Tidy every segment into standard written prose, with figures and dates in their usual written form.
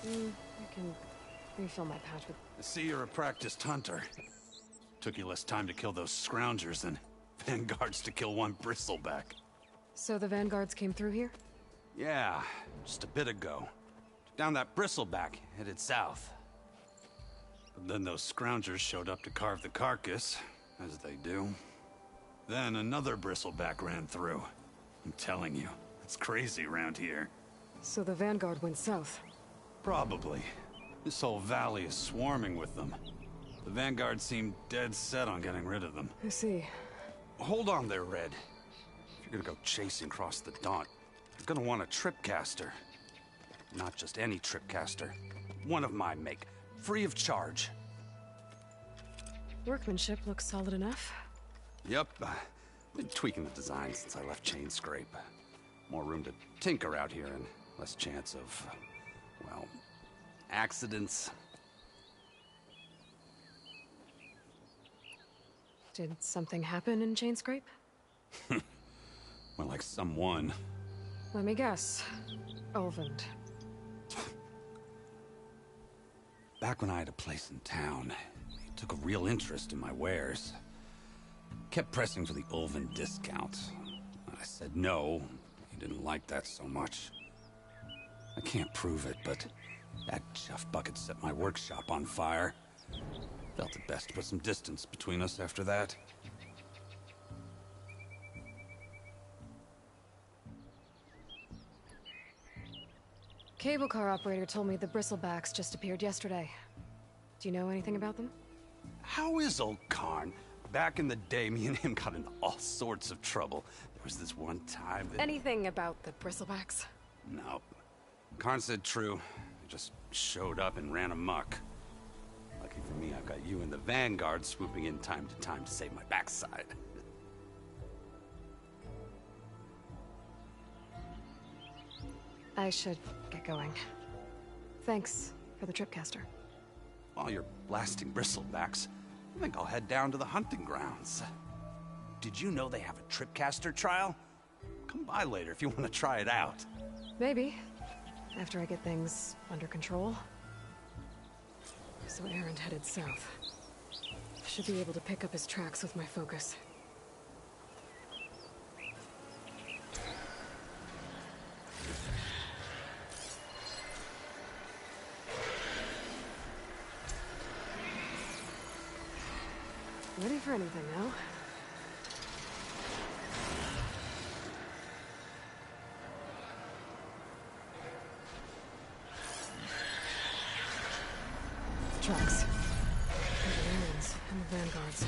I can refill my pouch with... I see you're a practiced hunter. Took you less time to kill those scroungers than vanguards to kill one bristleback. So the vanguards came through here? Yeah, just a bit ago. Took down that bristleback, headed south. But then those scroungers showed up to carve the carcass, as they do. Then another bristleback ran through. I'm telling you, it's crazy around here. So the vanguard went south? Probably. This whole valley is swarming with them. The vanguard seemed dead set on getting rid of them. I see. Hold on there, Red. If you're gonna go chasing across the Daunt, you're gonna want a tripcaster. Not just any tripcaster. One of my make. Free of charge. Workmanship looks solid enough. Yep. Been tweaking the design since I left Chain Scrape. More room to tinker out here and less chance of, well, accidents. Did something happen in Chain Scrape? Well, like someone. Let me guess. Ulvund. Back when I had a place in town, he took a real interest in my wares. Kept pressing for the Ulvund discount. I said no. He didn't like that so much. I can't prove it, but that chuff bucket set my workshop on fire. Felt it best to put some distance between us after that. Cable car operator told me the bristlebacks just appeared yesterday. Do you know anything about them? How is old Karn? Back in the day, me and him got into all sorts of trouble. There was this one time that... Anything about the bristlebacks? No. Karn said true. They just showed up and ran amok. Lucky for me, I've got you and the Vanguard swooping in time to save my backside. I should get going. Thanks for the tripcaster. While you're blasting bristlebacks, I think I'll head down to the hunting grounds. Did you know they have a tripcaster trial? Come by later if you want to try it out. Maybe. After I get things under control. So Aaron headed south. Should be able to pick up his tracks with my focus. Ready for anything now? Tracks. The Aryans and the Vanguards.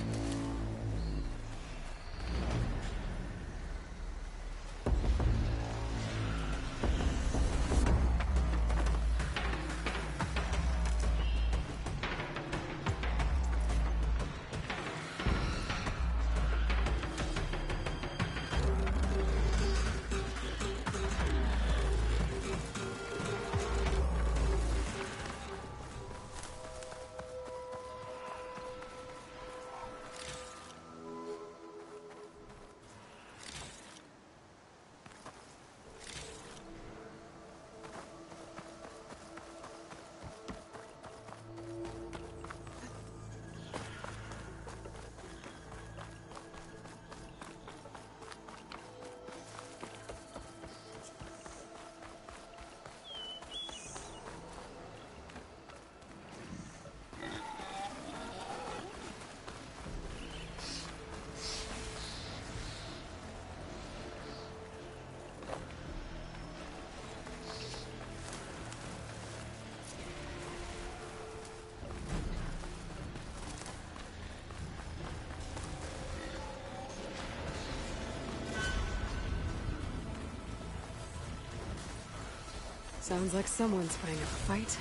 Sounds like someone's putting up a fight.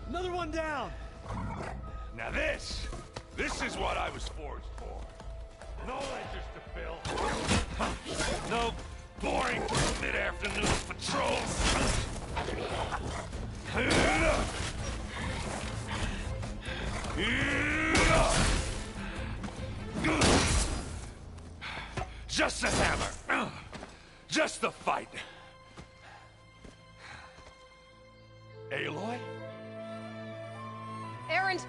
Another one down! Now this is what I was forged for. No ledgers to fill. Nope, boring mid-afternoon patrols. Just a hammer. Just the fight. Aloy? Erend!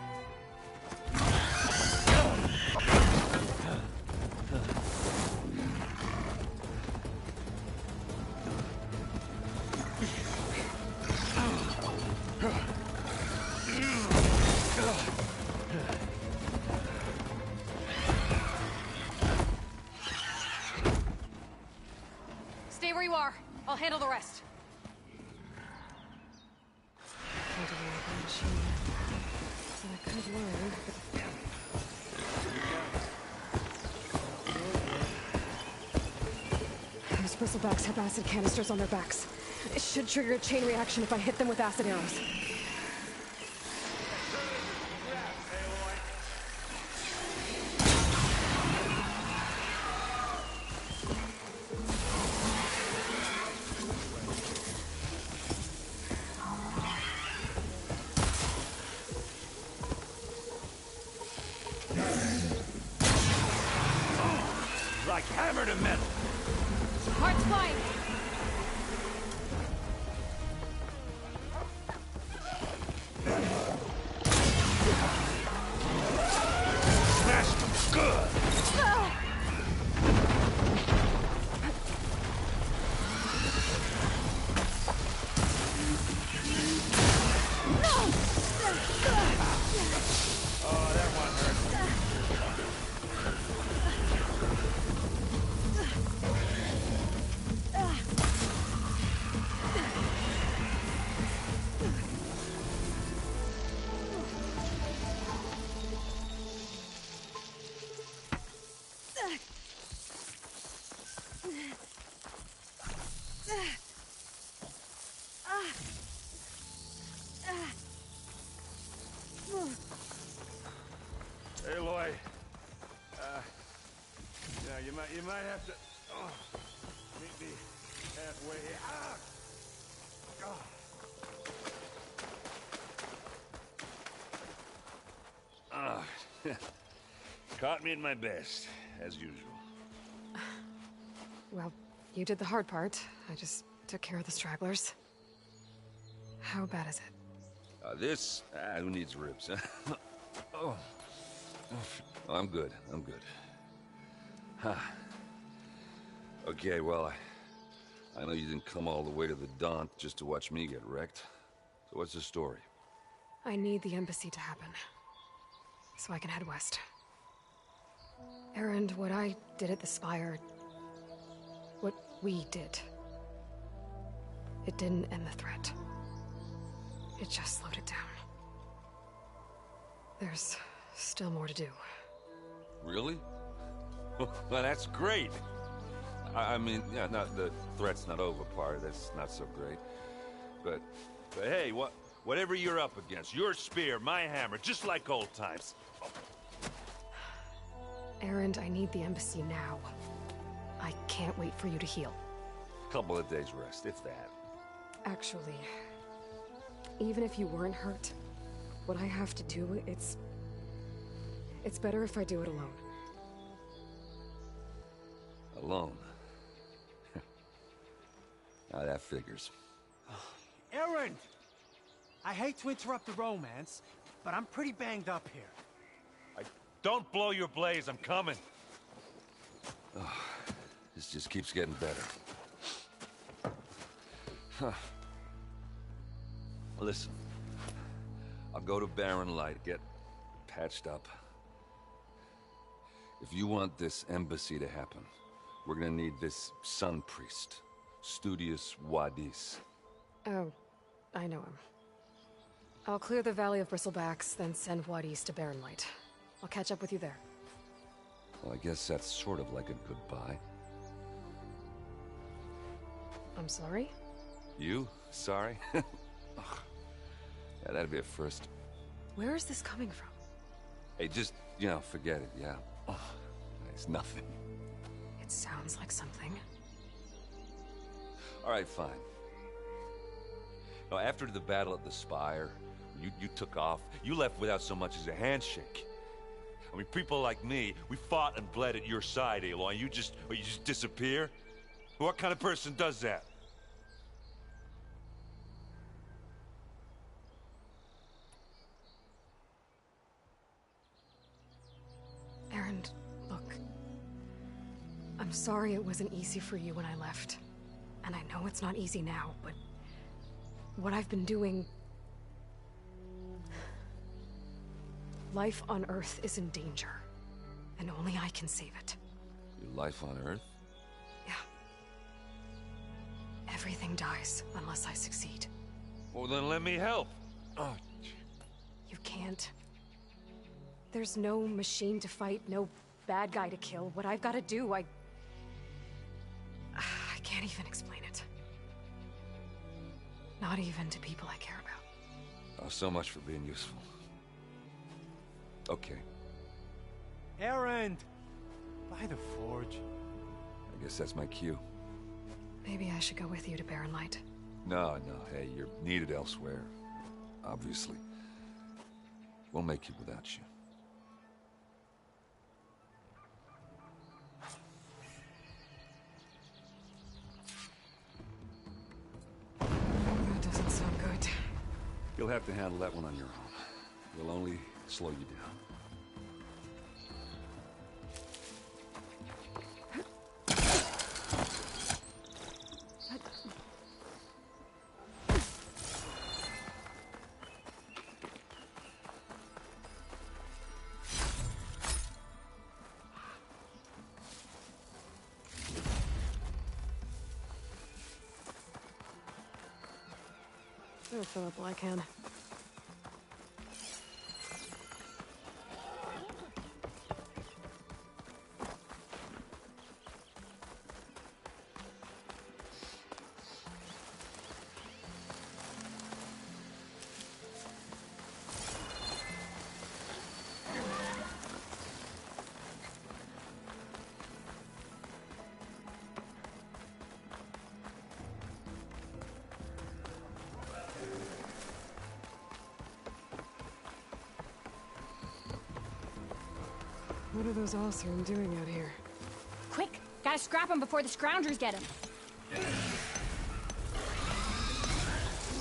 Stay where you are. I'll handle the rest. So I could learn. Those bristlebacks have acid canisters on their backs. It should trigger a chain reaction if I hit them with acid arrows. Like hammer to metal. Hearts flying! Smashed them good. Oh, that one hurt. Aloy, yeah, you might have to meet me halfway here. Caught me at my best, as usual. Well, you did the hard part. I just took care of the stragglers. How bad is it? This? Who needs ribs, huh? Oh. I'm good. I'm good. Huh. Okay, well, I know you didn't come all the way to the Daunt just to watch me get wrecked. So what's the story? I need the embassy to happen, so I can head west. Erend, what I did at the Spire... what we did... it didn't end the threat. It just slowed it down. There's still more to do. Really? Well, that's great. I mean, yeah, not the threat's not over part. That's not so great. But hey, whatever you're up against, your spear, my hammer, just like old times. Erend, I need the embassy now. I can't wait for you to heal. Couple of days rest, if that. Actually, even if you weren't hurt, what I have to do, it's better if I do it alone. Alone? Now that figures. Erend! I hate to interrupt the romance, but I'm pretty banged up here. Don't blow your blaze, I'm coming. This just keeps getting better. Huh. Listen, I'll go to Barren Light, get patched up. If you want this embassy to happen, we're gonna need this sun priest, Studius Wadis. Oh, I know him. I'll clear the Valley of Bristlebacks, then send Wadis to Barren Light. I'll catch up with you there. Well, I guess that's sort of like a goodbye. I'm sorry? You? Sorry? Ugh. Yeah, that'd be a first. Where is this coming from? Hey, just, forget it, yeah. Ugh. It's nothing. It sounds like something. All right, fine. Now, after the battle at the Spire, you took off. You left without so much as a handshake. I mean, people like me, we fought and bled at your side, Aloy. You just disappear? What kind of person does that? Aaron, look. I'm sorry it wasn't easy for you when I left. And I know it's not easy now, but what I've been doing... Life on Earth is in danger, and only I can save it. Your life on Earth? Yeah. Everything dies unless I succeed. Well, then let me help. Oh, You can't. There's no machine to fight, no bad guy to kill. What I've got to do, I can't even explain it. Not even to people I care about. oh, so much for being useful. Okay, Erend! By the forge. I guess that's my cue. Maybe I should go with you to Barren Light. No, hey, you're needed elsewhere. Obviously. We'll make it without you. That doesn't sound good. You'll have to handle that one on your own. We'll only slow you down. I'll fill up all I can. What are those Oseram doing out here? Quick! Gotta scrap him before the scroungers get him.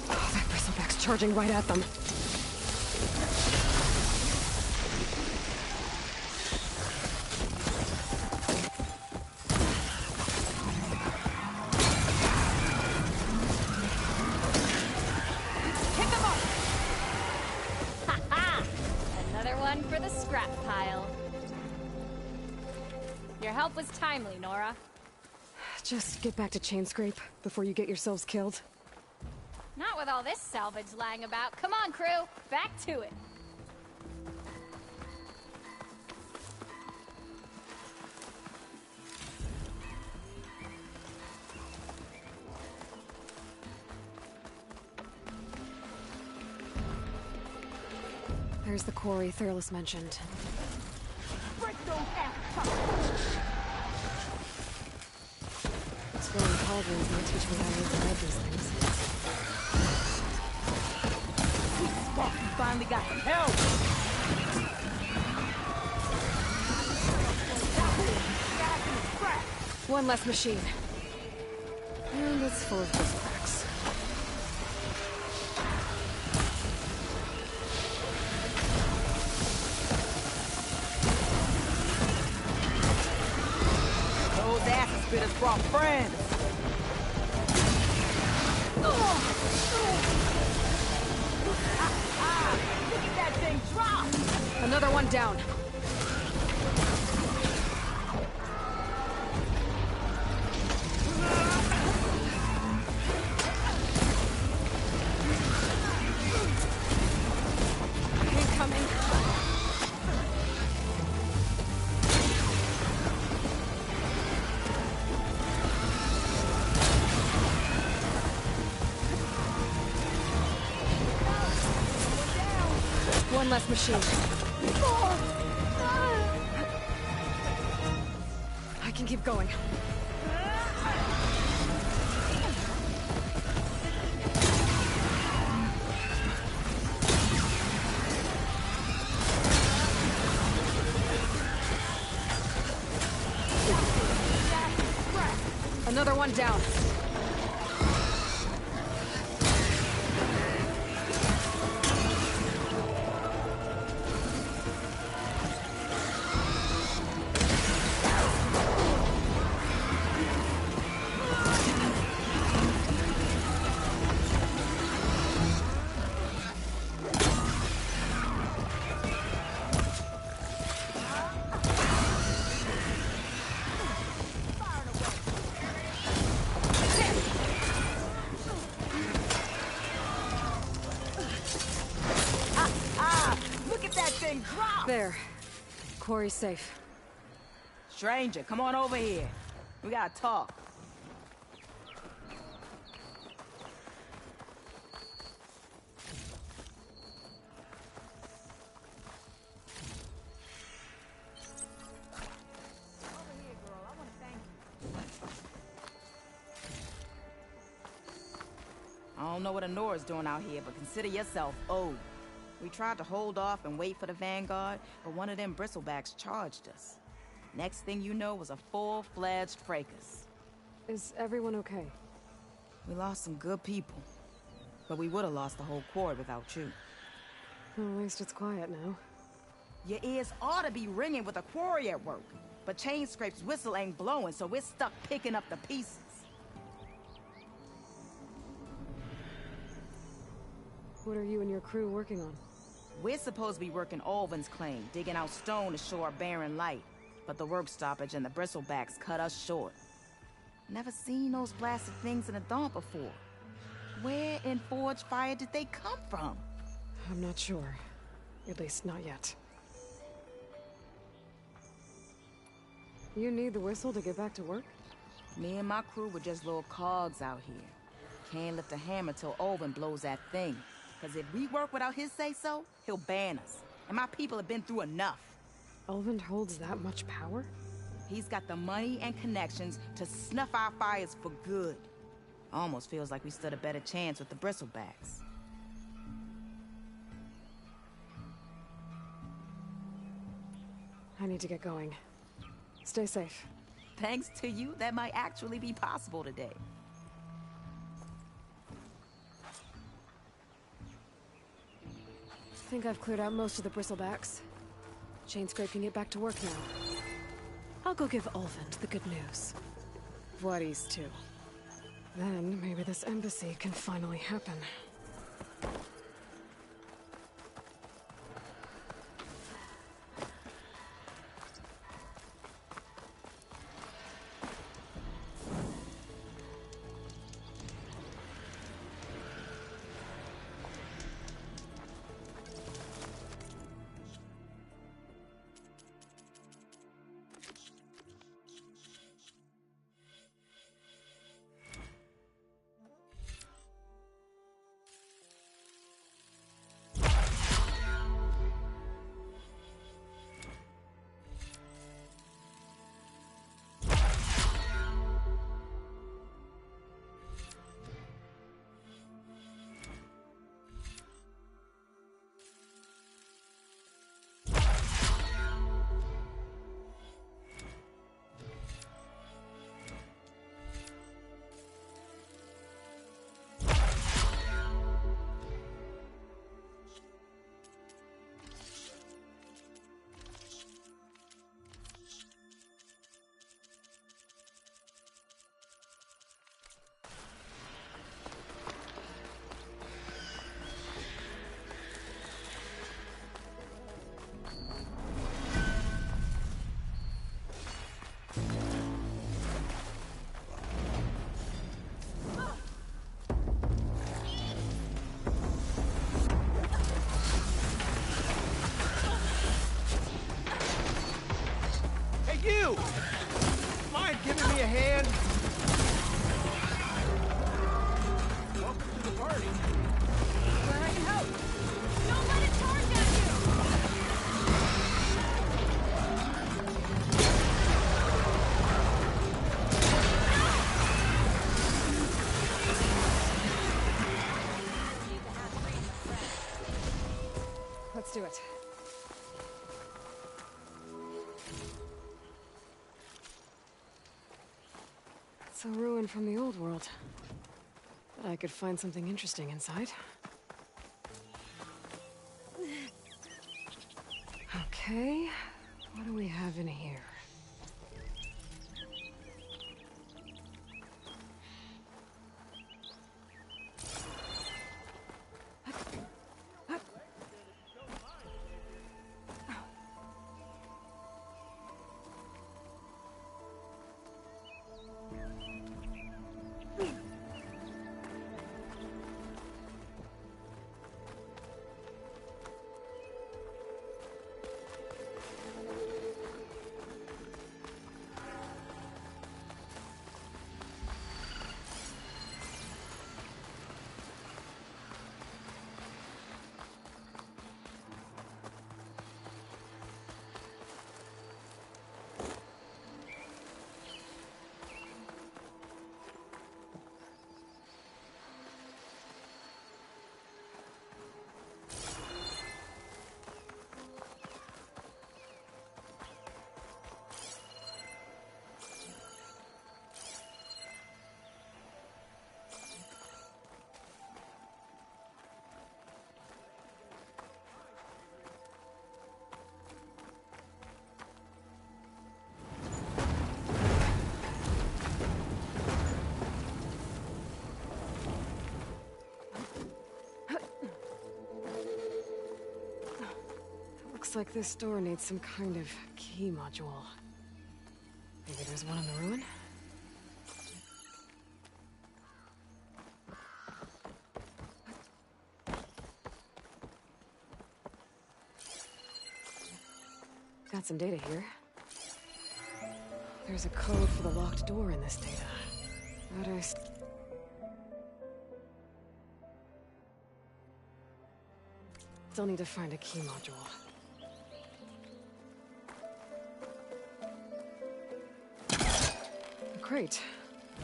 Oh, that bristleback's charging right at them. Pick them up! Ha-ha! Another one for the scrap pile. Your help was timely, Nora. Just get back to Chainscrape before you get yourselves killed. Not with all this salvage lying about. Come on, crew. Back to it. There's the quarry Thurles mentioned. Exploring cauldrons might teach me how to override these things. You finally got some help! One less machine. And it's full of those cracks. Those acid spitters brought friends! Look at that thing drop! Another one down. Incoming. One less machine. I can keep going. Another one down. Look at that thing drop! There. Quarry's safe. Stranger, come on over here. We gotta talk. Over here, girl. I wanna thank you. I don't know what Honora's doing out here, but consider yourself owed. We tried to hold off and wait for the Vanguard, but one of them bristlebacks charged us. Next thing you know was a full-fledged fracas. Is everyone okay? We lost some good people, but we would have lost the whole quarry without you. Well, at least it's quiet now. Your ears ought to be ringing with a quarry at work, but Chain Scrape's whistle ain't blowing, so we're stuck picking up the pieces. What are you and your crew working on? We're supposed to be working Alvin's claim, digging out stone to show our barren light. But the work stoppage and the bristlebacks cut us short. Never seen those blasted things in the dawn before. Where in Forge Fire did they come from? I'm not sure. At least not yet. You need the whistle to get back to work? Me and my crew were just little cogs out here. Can't lift a hammer till Alvin blows that thing. Cause if we work without his say-so, he'll ban us. And my people have been through enough. Elvin holds that much power? He's got the money and connections to snuff our fires for good. Almost feels like we stood a better chance with the bristlebacks. I need to get going. Stay safe. Thanks to you, that might actually be possible today. I think I've cleared out most of the bristlebacks. Chainscrape can get back to work now. I'll go give Ulvund the good news. Voorhees, too. Then maybe this embassy can finally happen. You! Mind giving me a hand? Welcome to the party. Where I can help. Don't let it charge at you! Let's do it. It's a ruin from the old world. But I could find something interesting inside. Okay, what do we have in here? Looks like this door needs some kind of key module. Maybe there's one in the ruin? Got some data here. There's a code for the locked door in this data. But I still need to find a key module. Great.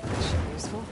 That should be useful.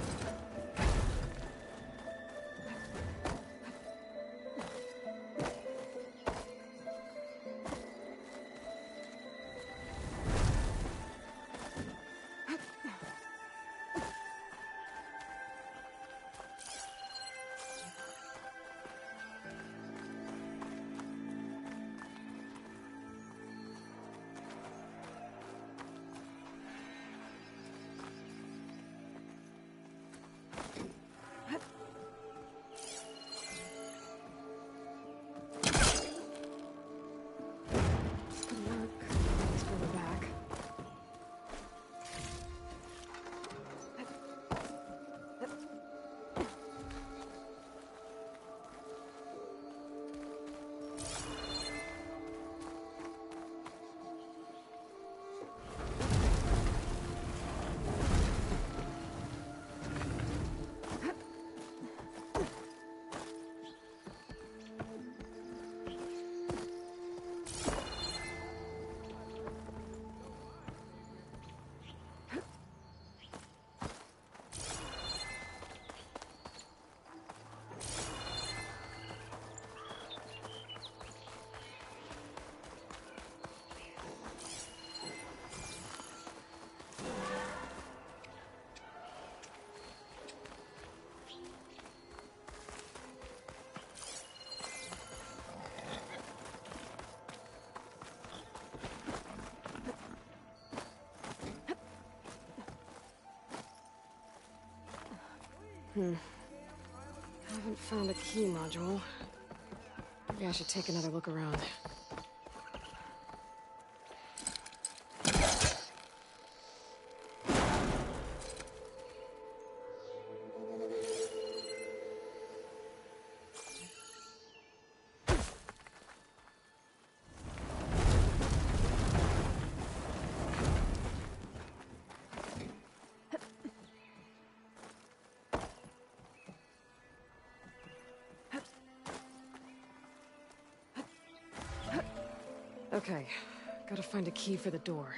Haven't found a key module. Maybe I should take another look around. Okay, gotta find a key for the door.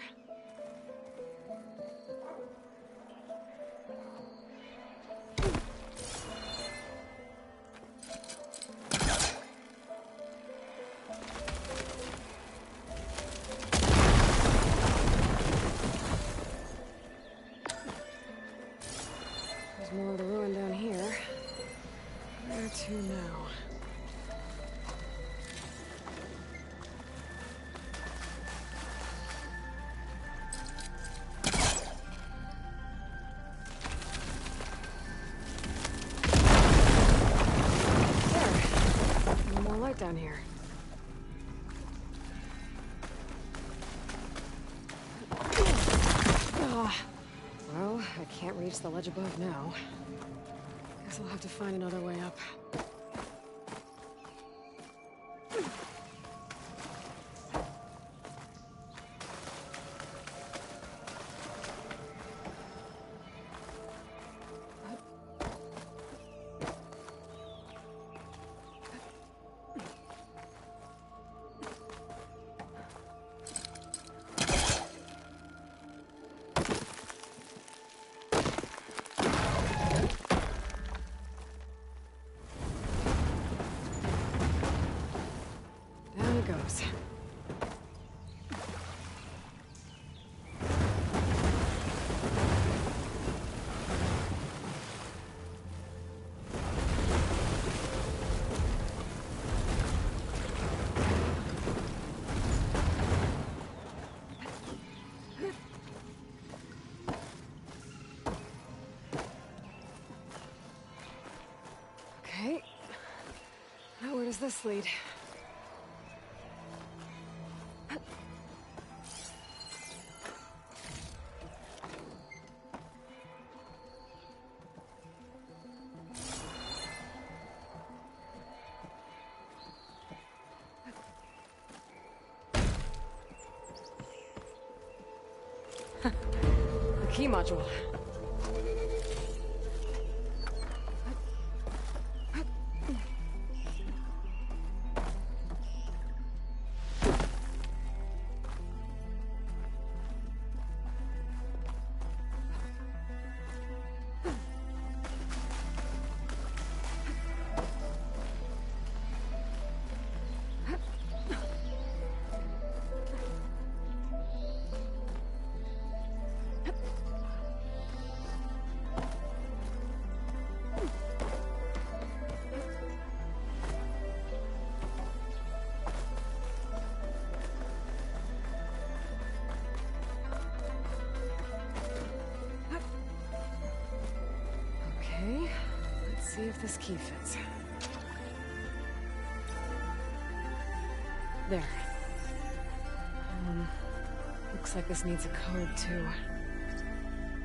down here. Well, I can't reach the ledge above now. Guess I'll have to find another way up. Down it goes. Okay. Now where does this lead? The key module. Okay, let's see if this key fits. There. Looks like this needs a code, too.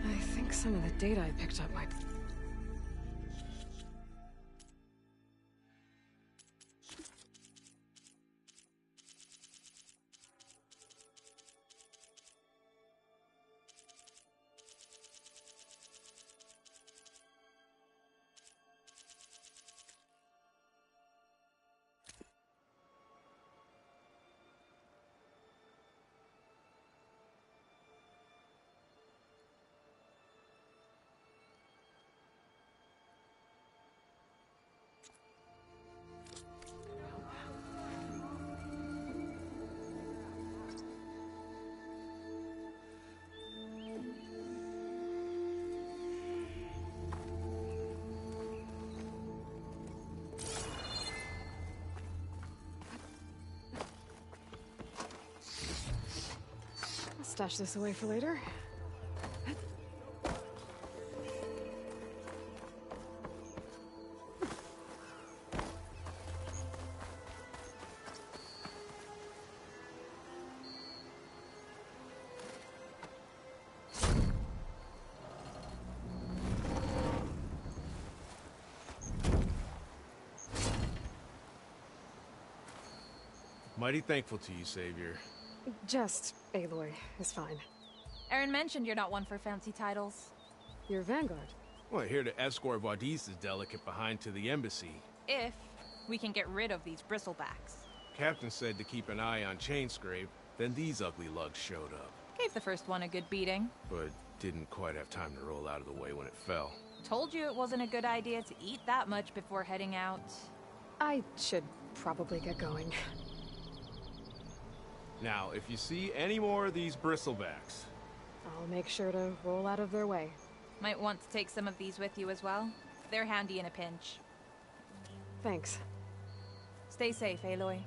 I think some of the data I picked up might... I'll stash this away for later. Mighty thankful to you, Savior. Just Aloy is fine. Aaron mentioned you're not one for fancy titles. Your vanguard. Well, here to escort Wadis's delicate behind to the embassy. If we can get rid of these bristlebacks. Captain said to keep an eye on Chainscrape, then these ugly lugs showed up. Gave the first one a good beating. But didn't quite have time to roll out of the way when it fell. Told you it wasn't a good idea to eat that much before heading out. I should probably get going. Now, if you see any more of these bristlebacks... I'll make sure to roll out of their way. Might want to take some of these with you as well. They're handy in a pinch. Thanks. Stay safe, Aloy.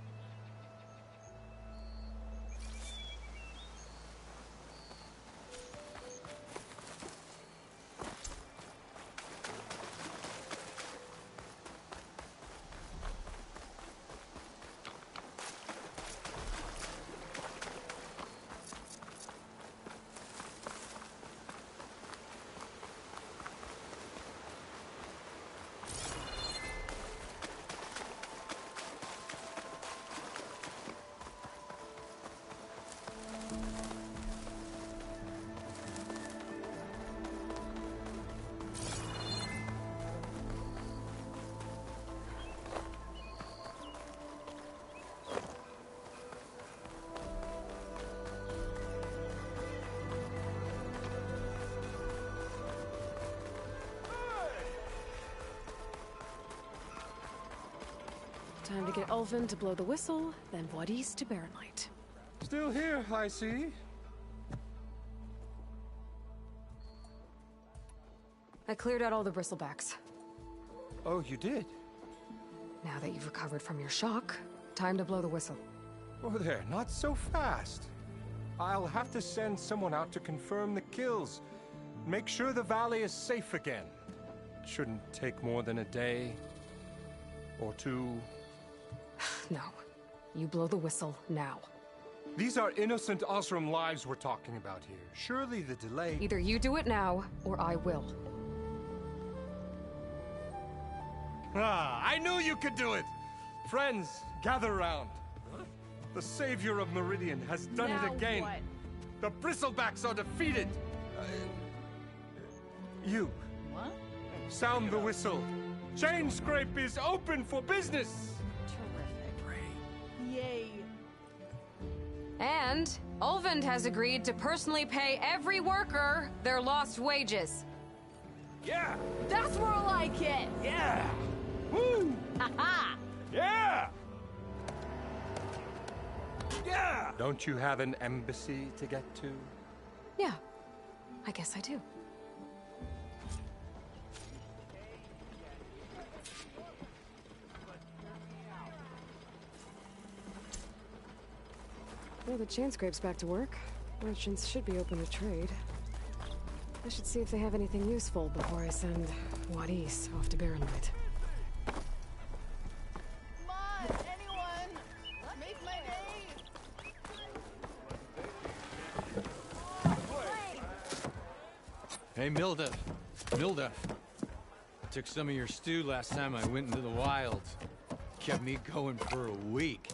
Time to get Ulvin to blow the whistle, then Wadis to Barren Light. Still here, I see. I cleared out all the bristlebacks. Oh, you did? Now that you've recovered from your shock, time to blow the whistle. Oh there, not so fast. I'll have to send someone out to confirm the kills. Make sure the valley is safe again. It shouldn't take more than a day. Or two. No. You blow the whistle now. These are innocent Osram lives we're talking about here. Surely the delay... Either you do it now, or I will. Ah, I knew you could do it! Friends, gather round. The savior of Meridian has done Now it again. what? The Bristlebacks are defeated. You. What? Sound the whistle. Chain Scrape is open for business. Terrific. Yay. And Ulvin has agreed to personally pay every worker their lost wages. Yeah! That's more like it. Yeah! Woo! Ha-ha. Yeah! Yeah! Don't you have an embassy to get to? Yeah, I guess I do. Well, the chain scrape's back to work. Merchants should be open to trade. I should see if they have anything useful before I send Wadis off to Barren Light. Come on, anyone. Make my day. Hey, Milda. Milda. Took some of your stew last time I went into the wild. Kept me going for a week.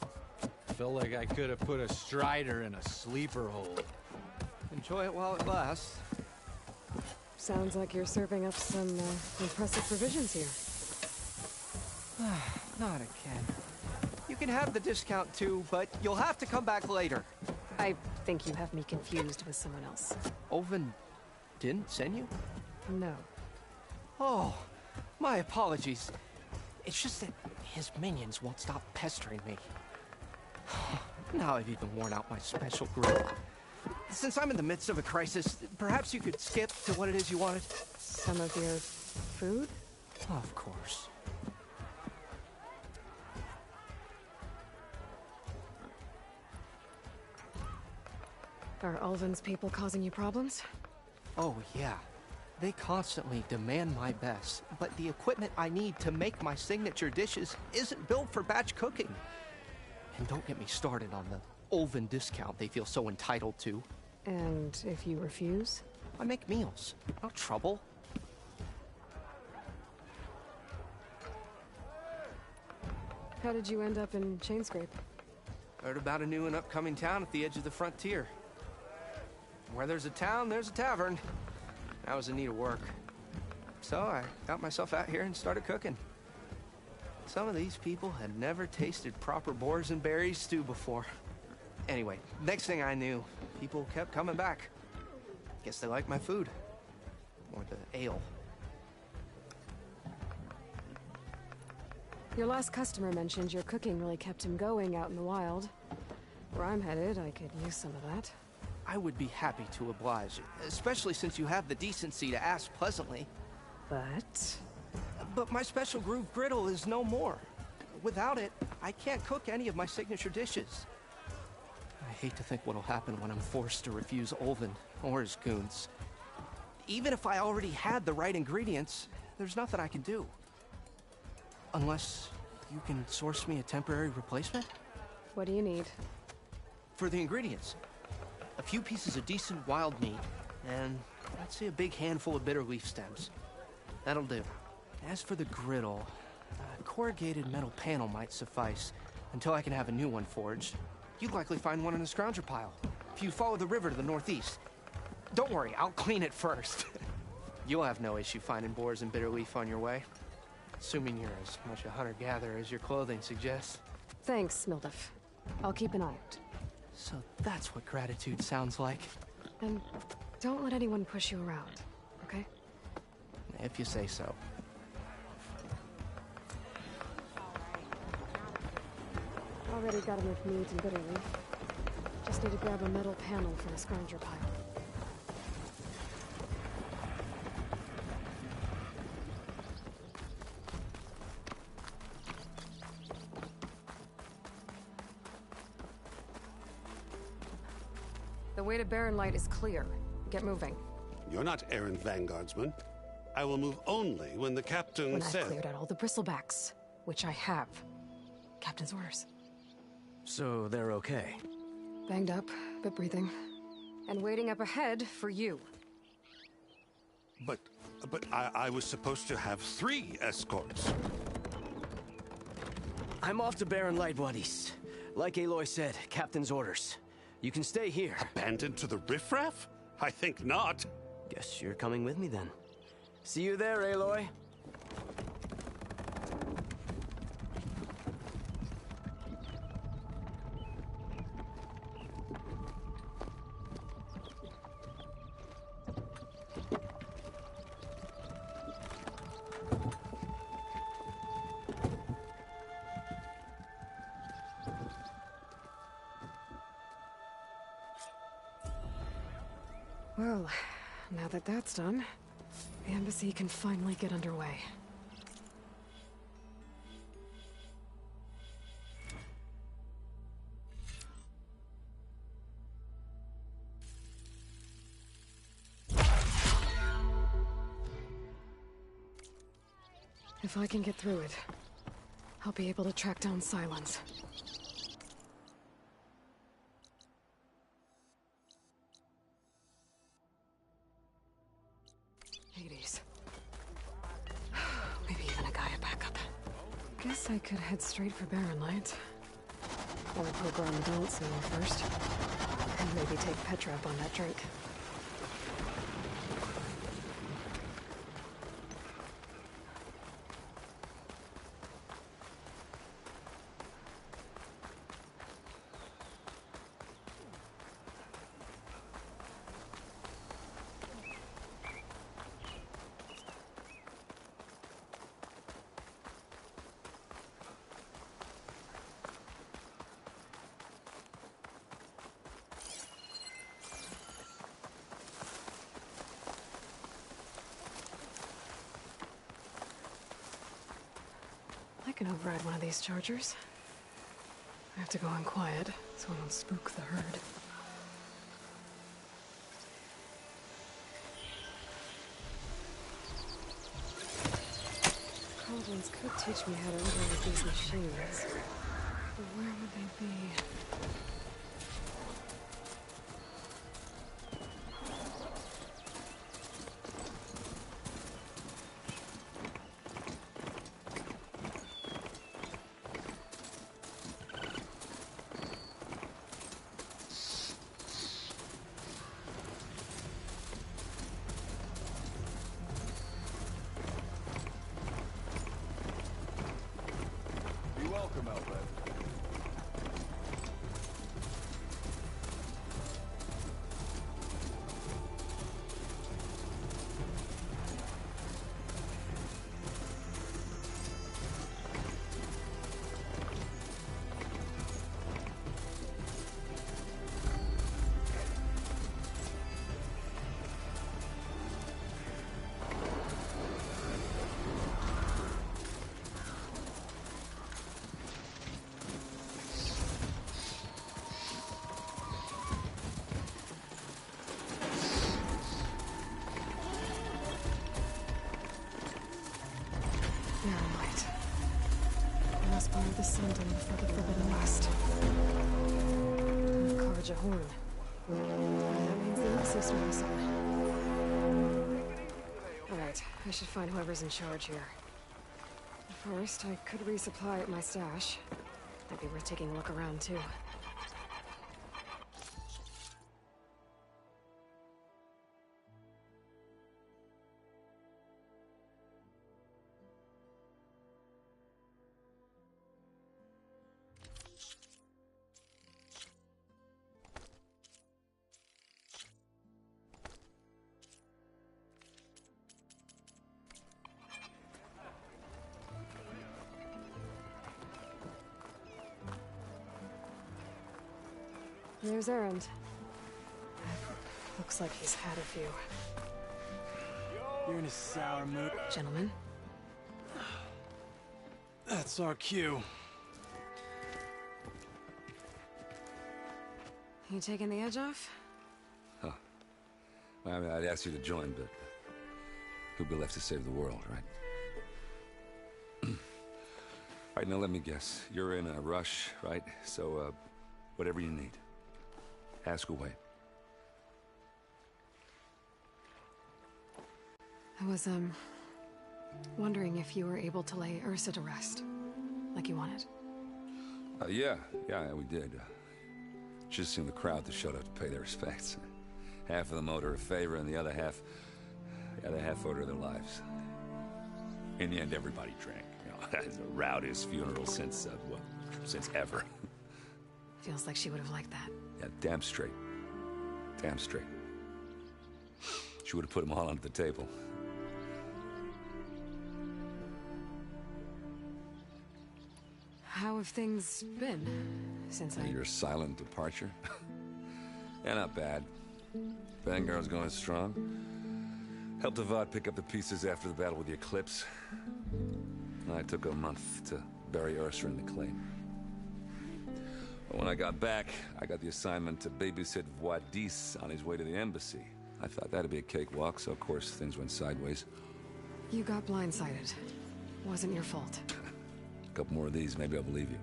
Felt like I could have put a strider in a sleeper hole. Enjoy it while it lasts. Sounds like you're serving up some impressive provisions here. Not again. You can have the discount too, but you'll have to come back later. I think you have me confused with someone else. Oven didn't send you? No. Oh, my apologies. It's just that his minions won't stop pestering me. Now I've even worn out my special grill. Since I'm in the midst of a crisis, perhaps you could skip to what it is you wanted? Some of your food? Of course. Are Ulvin's people causing you problems? Oh, yeah. They constantly demand my best, but the equipment I need to make my signature dishes isn't built for batch cooking. And don't get me started on the Ulvin discount they feel so entitled to. And if you refuse? I make meals. No trouble. How did you end up in Chain Scrape? Heard about a new and upcoming town at the edge of the frontier. Where there's a town, there's a tavern. I was in need of work. So I got myself out here and started cooking. Some of these people had never tasted proper boars and berries stew before. Anyway, next thing I knew, people kept coming back. Guess they liked my food. Or the ale. Your last customer mentioned your cooking really kept him going out in the wild. Where I'm headed, I could use some of that. I would be happy to oblige, especially since you have the decency to ask pleasantly. But my special groove griddle is no more. Without it, I can't cook any of my signature dishes. I hate to think what'll happen when I'm forced to refuse Ulvin or his goons. Even if I already had the right ingredients, there's nothing I can do. Unless you can source me a temporary replacement? What do you need? For the ingredients, a few pieces of decent wild meat, and I'd say a big handful of bitter leaf stems. That'll do. As for the griddle, a corrugated metal panel might suffice until I can have a new one forged. You'd likely find one in a scrounger pile, if you follow the river to the northeast. Don't worry, I'll clean it first. You'll have no issue finding boars and bitter leaf on your way. Assuming you're as much a hunter-gatherer as your clothing suggests. Thanks, Mildef. I'll keep an eye out. So that's what gratitude sounds like. And don't let anyone push you around, okay? If you say so. Already got enough meat and bitter leaf. Just need to grab a metal panel from the scavenger pile. The way to Barren Light is clear. Get moving. You're not errand vanguardsman. I will move only when the captain When says... I've cleared out all the bristlebacks, which I have. Captain's orders. So they're okay? Banged up, but breathing. And waiting up ahead for you. But I was supposed to have 3 escorts. I'm off to Barren Light, Wadis. Like Aloy said, Captain's orders. You can stay here. Abandoned to the riffraff? I think not. Guess you're coming with me then. See you there, Aloy. Well, now that that's done, the embassy can finally get underway. If I can get through it, I'll be able to track down Silence. Hades. Maybe even a Gaia backup. Guess I could head straight for Barren Light. Or poke around the dance scene first. And maybe take Petra up on that drink. I can override one of these chargers. I have to go in quiet, so I don't spook the herd. Goblins could teach me how to operate these machines. But where would they be? You're welcome, Outlet. Barren Light. I must borrow the Sundom for the Forbidden West. Carja Horn. That means the embassy smells on. Alright, I should find whoever's in charge here. First, I could resupply at my stash. Might be worth taking a look around, too. There's Erend. Looks like he's had a few. You're in a sour mood. Gentlemen? That's our cue. You taking the edge off? Huh. Well, I mean, I'd ask you to join, but who'd be left to save the world, right? All right, now let me guess. You're in a rush, right? So, whatever you need, ask away. I was, wondering if you were able to lay Ursa to rest, like you wanted. Yeah, we did. Just seen the crowd that showed up to pay their respects. Half of them owed her a favor, and the other half owed her their lives. In the end, everybody drank. You know, it's the rowdiest funeral since ever. Feels like she would have liked that. Yeah, damn straight. Damn straight. She would have put them all under the table. How have things been since Your silent departure? Yeah, not bad. Vanguard's going strong. Helped Avad pick up the pieces after the battle with the Eclipse. I took a month to bury Ursa in the claim. But when I got back, I got the assignment to babysit Wadis on his way to the embassy. I thought that'd be a cakewalk, so of course things went sideways. You got blindsided. Wasn't your fault. A couple more of these, maybe I'll believe you.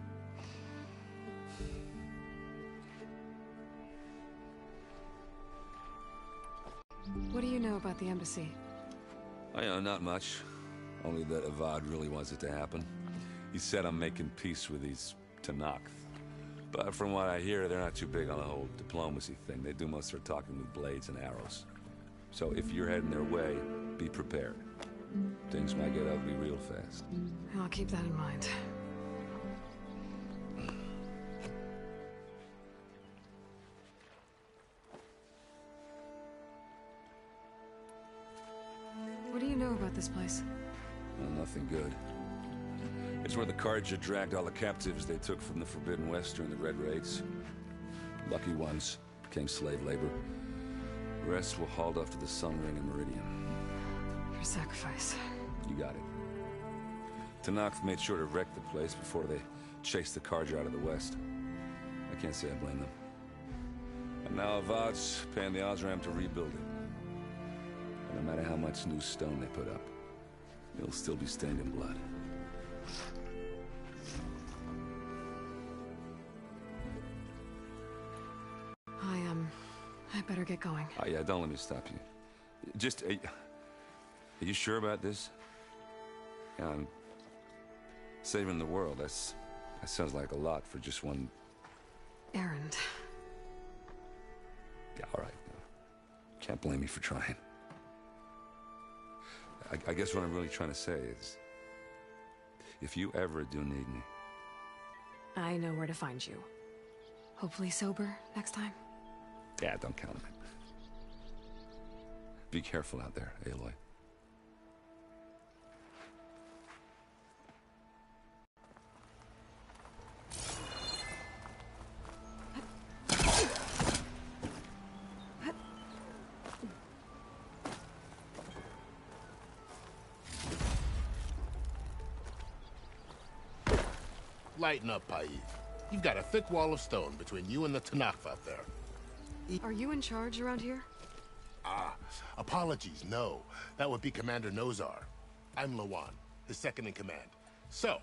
What do you know about the embassy? I know not much. Only that Avad really wants it to happen. He said I'm making peace with these Tanakh. But from what I hear, they're not too big on the whole diplomacy thing. They do most of their talking with blades and arrows. So if you're heading their way, be prepared. Things might get ugly real fast. I'll keep that in mind. What do you know about this place? Well, nothing good. It's where the Carja dragged all the captives they took from the Forbidden West during the Red Raids. Lucky ones became slave labor. The rest were hauled off to the Sun Ring and Meridian. For sacrifice. You got it. Tanakh made sure to wreck the place before they chased the Carja out of the West. I can't say I blame them. And now Avad's paying the Osram to rebuild it. And no matter how much new stone they put up, it'll still be stained in blood. I better get going. Oh, yeah, don't let me stop you. Just, are you sure about this? Yeah, I'm saving the world. That sounds like a lot for just one... Erend. Yeah, all right. Can't blame me for trying. I guess what I'm really trying to say is, if you ever do need me... I know where to find you. Hopefully sober next time. Yeah, don't count on it. Be careful out there, Aloy. Lighten up, Paid. You've got a thick wall of stone between you and the Tanakh out there. Are you in charge around here? Ah, apologies, no. That would be Commander Nozar. I'm Lawan, his second in command. So,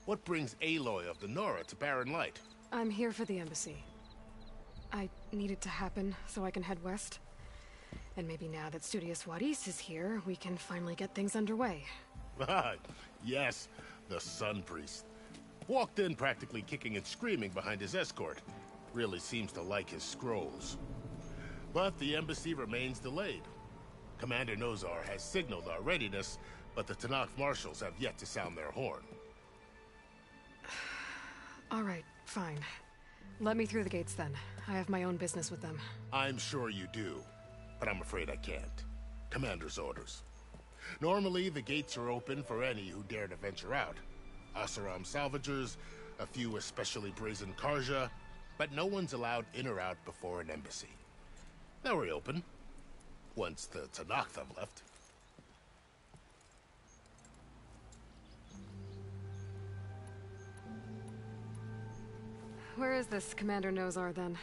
what brings Aloy of the Nora to Barren Light? I'm here for the embassy. I need it to happen so I can head west. And maybe now that Studious Wadis is here, we can finally get things underway. Yes, the Sun Priest. Walked in practically kicking and screaming behind his escort. Really seems to like his scrolls. But the embassy remains delayed. Commander Nozar has signaled our readiness, but the Tanakh marshals have yet to sound their horn. All right, fine. Let me through the gates then. I have my own business with them. I'm sure you do, but I'm afraid I can't. Commander's orders. Normally, the gates are open for any who dare to venture out. Asaram salvagers, a few especially brazen Karja, but no one's allowed in or out before an embassy. Now we're open, once the Tanakh have left. Where is this Commander Nozar, then?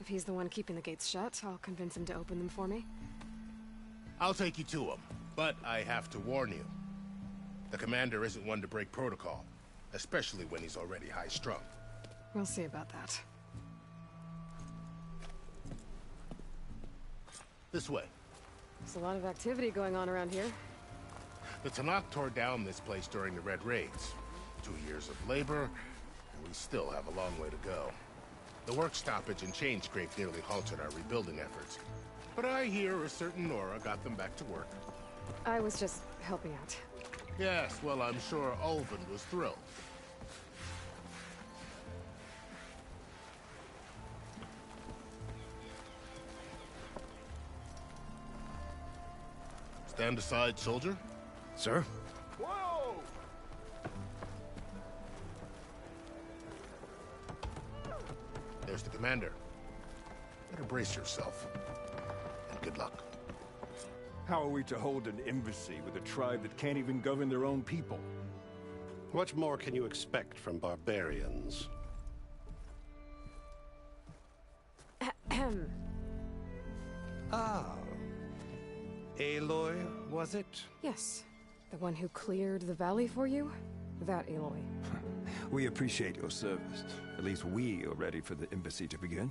If he's the one keeping the gates shut, I'll convince him to open them for me. I'll take you to him, but I have to warn you. The commander isn't one to break protocol, especially when he's already high-strung. We'll see about that. This way. There's a lot of activity going on around here. The Tanakh tore down this place during the Red Raids. 2 years of labor, and we still have a long way to go. The work stoppage and chain scrape nearly halted our rebuilding efforts. But I hear a certain Nora got them back to work. I was just helping out. Yes, well, I'm sure Ulvin was thrilled. Stand aside, soldier. Sir? Whoa! There's the commander. Better brace yourself. And good luck. How are we to hold an embassy with a tribe that can't even govern their own people? What more can you expect from barbarians? Ahem. Ah. Aloy, was it? Yes. The one who cleared the valley for you? That Aloy. We appreciate your service. At least we are ready for the embassy to begin.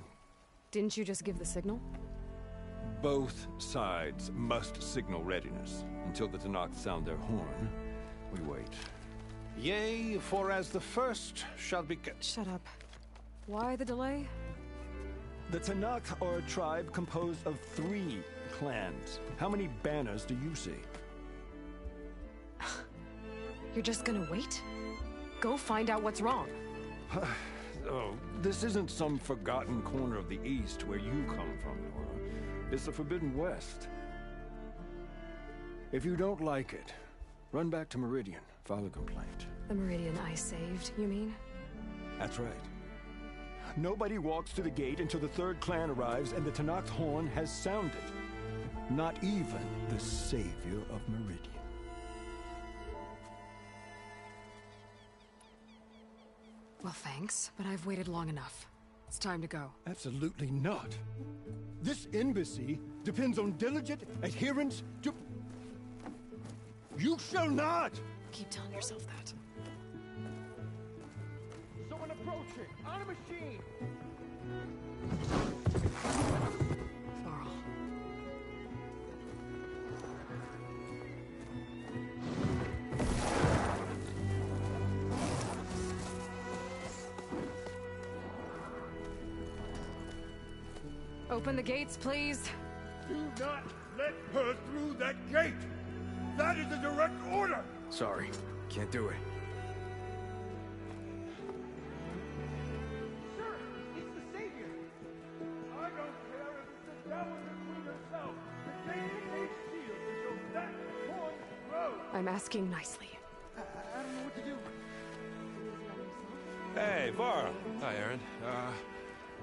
Didn't you just give the signal? Both sides must signal readiness. Until the Tanakh sound their horn, we wait. Yea, for as the first shall be... Shut up. Why the delay? The Tanakh are a tribe composed of 3 clans. How many banners do you see? You're just gonna wait? Go find out what's wrong. Oh, this isn't some forgotten corner of the East where you come from, Nora. It's the Forbidden West. If you don't like it, run back to Meridian, file a complaint. The Meridian I saved, you mean? That's right. Nobody walks to the gate until the 3rd clan arrives and the Tanakh's horn has sounded. Not even the savior of Meridian. Well, thanks, but I've waited long enough. It's time to go. Absolutely not. This embassy depends on diligent adherence to... You shall not! Keep telling yourself that. Someone approaching! On a machine! Varl. Open the gates, please. Do not let her through that gate! That is a direct order! Sorry, can't do it. Sir, it's the Savior! I don't care if it's the devil or the queen herself. The gate is sealed until that horn grows! I'm asking nicely. I don't know what to do. Hey, Varl. Hi, Aaron.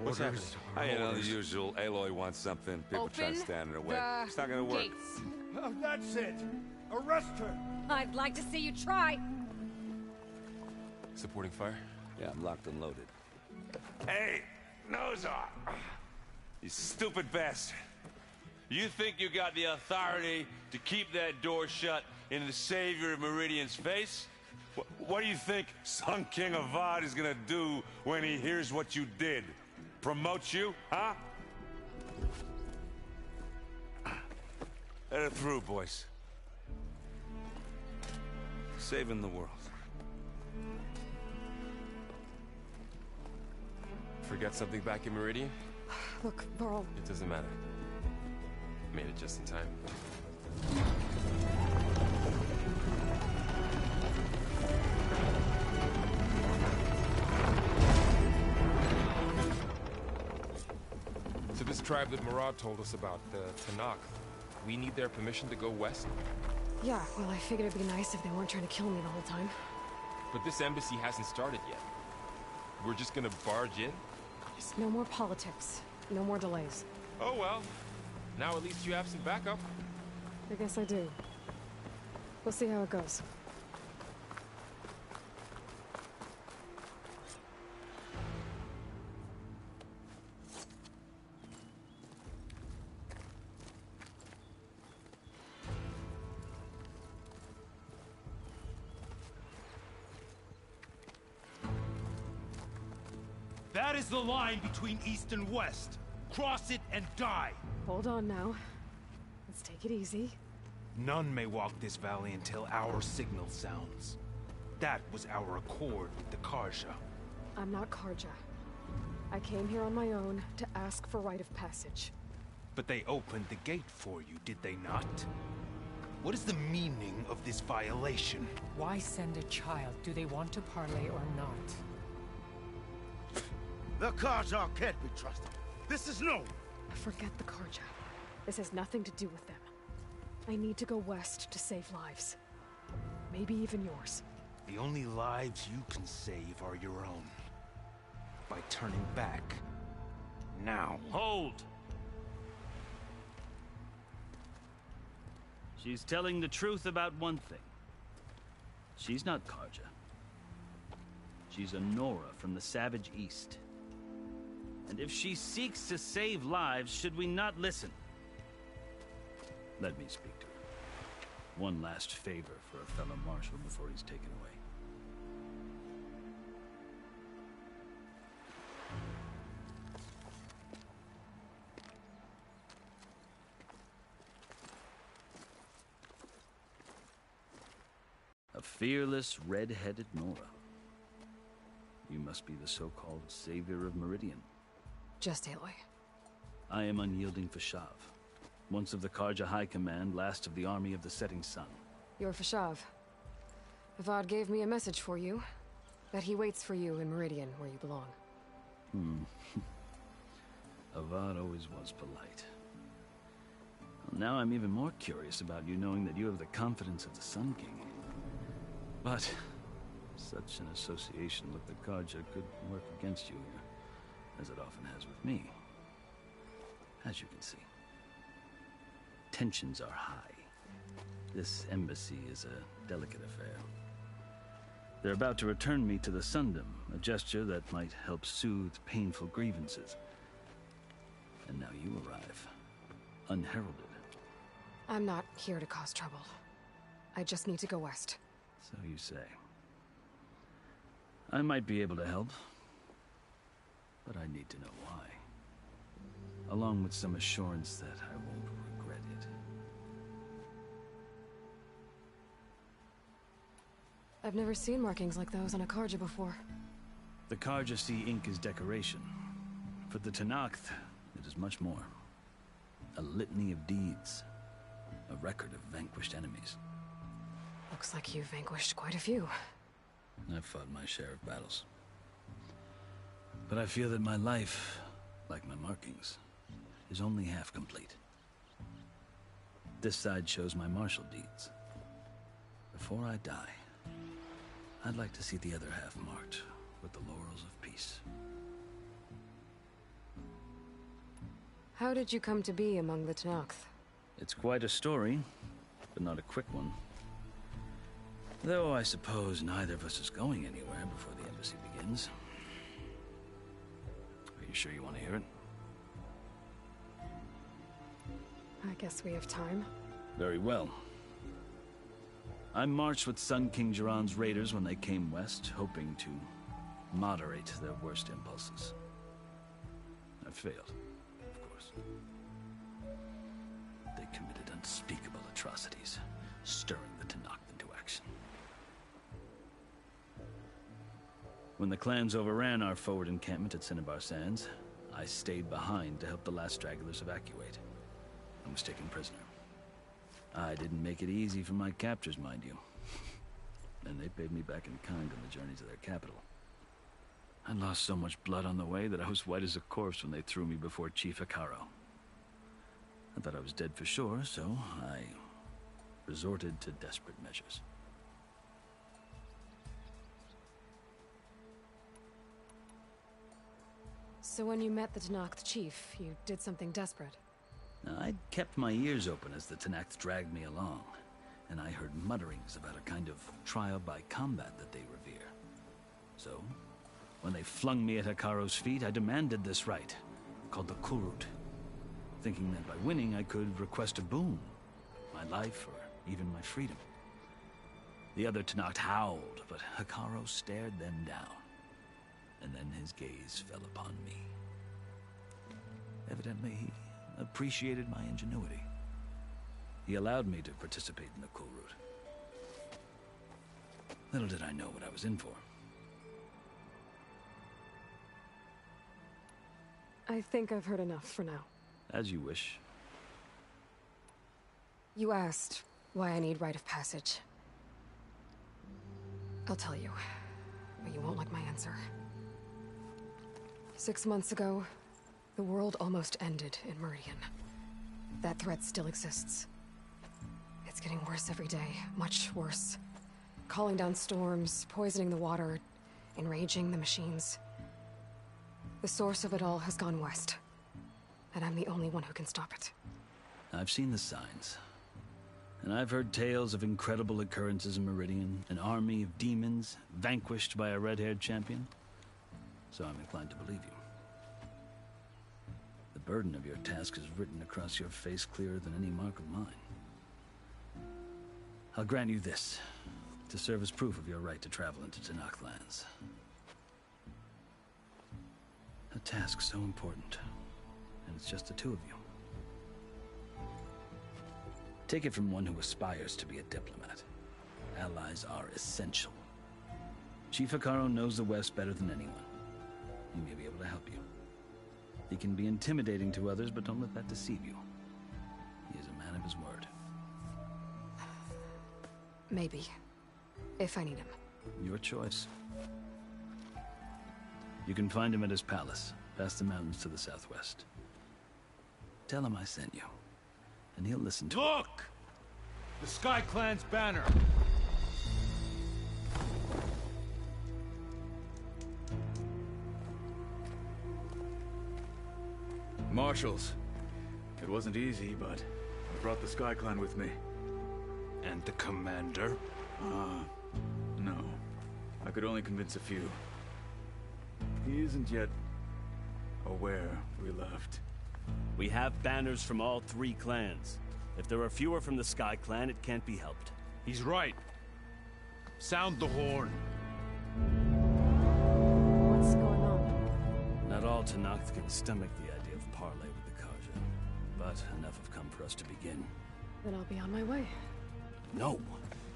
What's happening? You know, the usual. Aloy wants something. People try to stand in her way. It's not gonna work. Gates. Oh, that's it! Arrest her! I'd like to see you try. Supporting fire? Yeah, I'm locked and loaded. Hey, Nozar! You stupid bastard. You think you got the authority to keep that door shut in the savior of Meridian's face? What do you think Sun King Avad is gonna do when he hears what you did? Promote you, huh? Let her through, boys. Saving the world. Forget something back in Meridian? Look, Varl. It doesn't matter. Made it just in time. So this tribe that Murad told us about, the Tanakh, we need their permission to go west? Yeah, well, I figured it'd be nice if they weren't trying to kill me the whole time. But this embassy hasn't started yet. We're just gonna barge in? Just no more politics. No more delays. Oh well. Now at least you have some backup. I guess I do. We'll see how it goes. That is the line between East and West. Cross it and die. Hold on now. Let's take it easy. None may walk this valley until our signal sounds. That was our accord with the Karja. I'm not Karja. I came here on my own to ask for rite of passage. But they opened the gate for you, did they not? What is the meaning of this violation? Why send a child? Do they want to parley or not? The Karja can't be trusted. This is no. Forget the Karja. This has nothing to do with them. I need to go west to save lives. Maybe even yours. The only lives you can save are your own. By turning back. Now. Hold! She's telling the truth about one thing. She's not Karja. She's a Nora from the Savage East. And if she seeks to save lives, should we not listen? Let me speak to her. One last favor for a fellow marshal before he's taken away. A fearless, red-headed Nora. You must be the so-called savior of Meridian. Just Aloy. I am unyielding Fashav. Once of the Karja High Command, last of the army of the Setting Sun. You're Fashav. Avad gave me a message for you. That he waits for you in Meridian, where you belong. Avad always was polite. Well, now I'm even more curious about you knowing that you have the confidence of the Sun King. But such an association with the Karja could work against you here, as it often has with me. As you can see. Tensions are high. This embassy is a delicate affair. They're about to return me to the Sundom, a gesture that might help soothe painful grievances. And now you arrive, unheralded. I'm not here to cause trouble. I just need to go west. So you say. I might be able to help, but I need to know why. Along with some assurance that I won't regret it. I've never seen markings like those on a Karja before. The Karja see ink as decoration. For the Tenakth, it is much more. A litany of deeds. A record of vanquished enemies. Looks like you've vanquished quite a few. I've fought my share of battles. But I feel that my life, like my markings, is only half complete. This side shows my martial deeds. Before I die, I'd like to see the other half marked with the laurels of peace. How did you come to be among the Tenakth? It's quite a story, but not a quick one. Though I suppose neither of us is going anywhere before the embassy begins. Are you sure you want to hear it? I guess we have time. Very well. I marched with Sun King Jiran's raiders when they came west, hoping to moderate their worst impulses. I failed, of course. They committed unspeakable atrocities, stirring the Tenakth into action. When the clans overran our forward encampment at Cinnabar Sands, I stayed behind to help the last stragglers evacuate. I was taken prisoner. I didn't make it easy for my captors, mind you. And they paid me back in kind on the journey to their capital. I lost so much blood on the way that I was white as a corpse when they threw me before Chief Hikaro. I thought I was dead for sure, so I resorted to desperate measures. So when you met the Tenakth chief, you did something desperate. Now, I'd kept my ears open as the Tenakth dragged me along, and I heard mutterings about a kind of trial by combat that they revere. So, when they flung me at Hekaro's feet, I demanded this rite, called the Kurut, thinking that by winning I could request a boon, my life or even my freedom. The other Tenakth howled, but Hekaro stared them down, and then his gaze fell upon me. Evidently, he appreciated my ingenuity. He allowed me to participate in the Kurut. Little did I know what I was in for. I think I've heard enough for now. As you wish. You asked why I need rite of passage. I'll tell you, but you won't like my answer. 6 months ago, the world almost ended in Meridian. That threat still exists. It's getting worse every day, much worse. Calling down storms, poisoning the water, enraging the machines. The source of it all has gone west, and I'm the only one who can stop it. I've seen the signs. And I've heard tales of incredible occurrences in Meridian, an army of demons vanquished by a red-haired champion. So I'm inclined to believe you. The burden of your task is written across your face clearer than any mark of mine. I'll grant you this, to serve as proof of your right to travel into Tenakth lands. A task so important, and it's just the two of you. Take it from one who aspires to be a diplomat. Allies are essential. Chief Hekaro knows the West better than anyone. He may be able to help you. He can be intimidating to others, but don't let that deceive you. He is a man of his word. Maybe. If I need him. Your choice. You can find him at his palace, past the mountains to the southwest. Tell him I sent you, and he'll listen to Look! The Sky Clan's banner! Marshals. It wasn't easy, but I brought the Sky Clan with me. And the commander? No. I could only convince a few. He isn't yet aware we left. We have banners from all 3 clans. If there are fewer from the Sky Clan, it can't be helped. He's right. Sound the horn. What's going on? Not all Tenakth can stomach the idea of parley with the Karja, but enough have come for us to begin. Then I'll be on my way. No.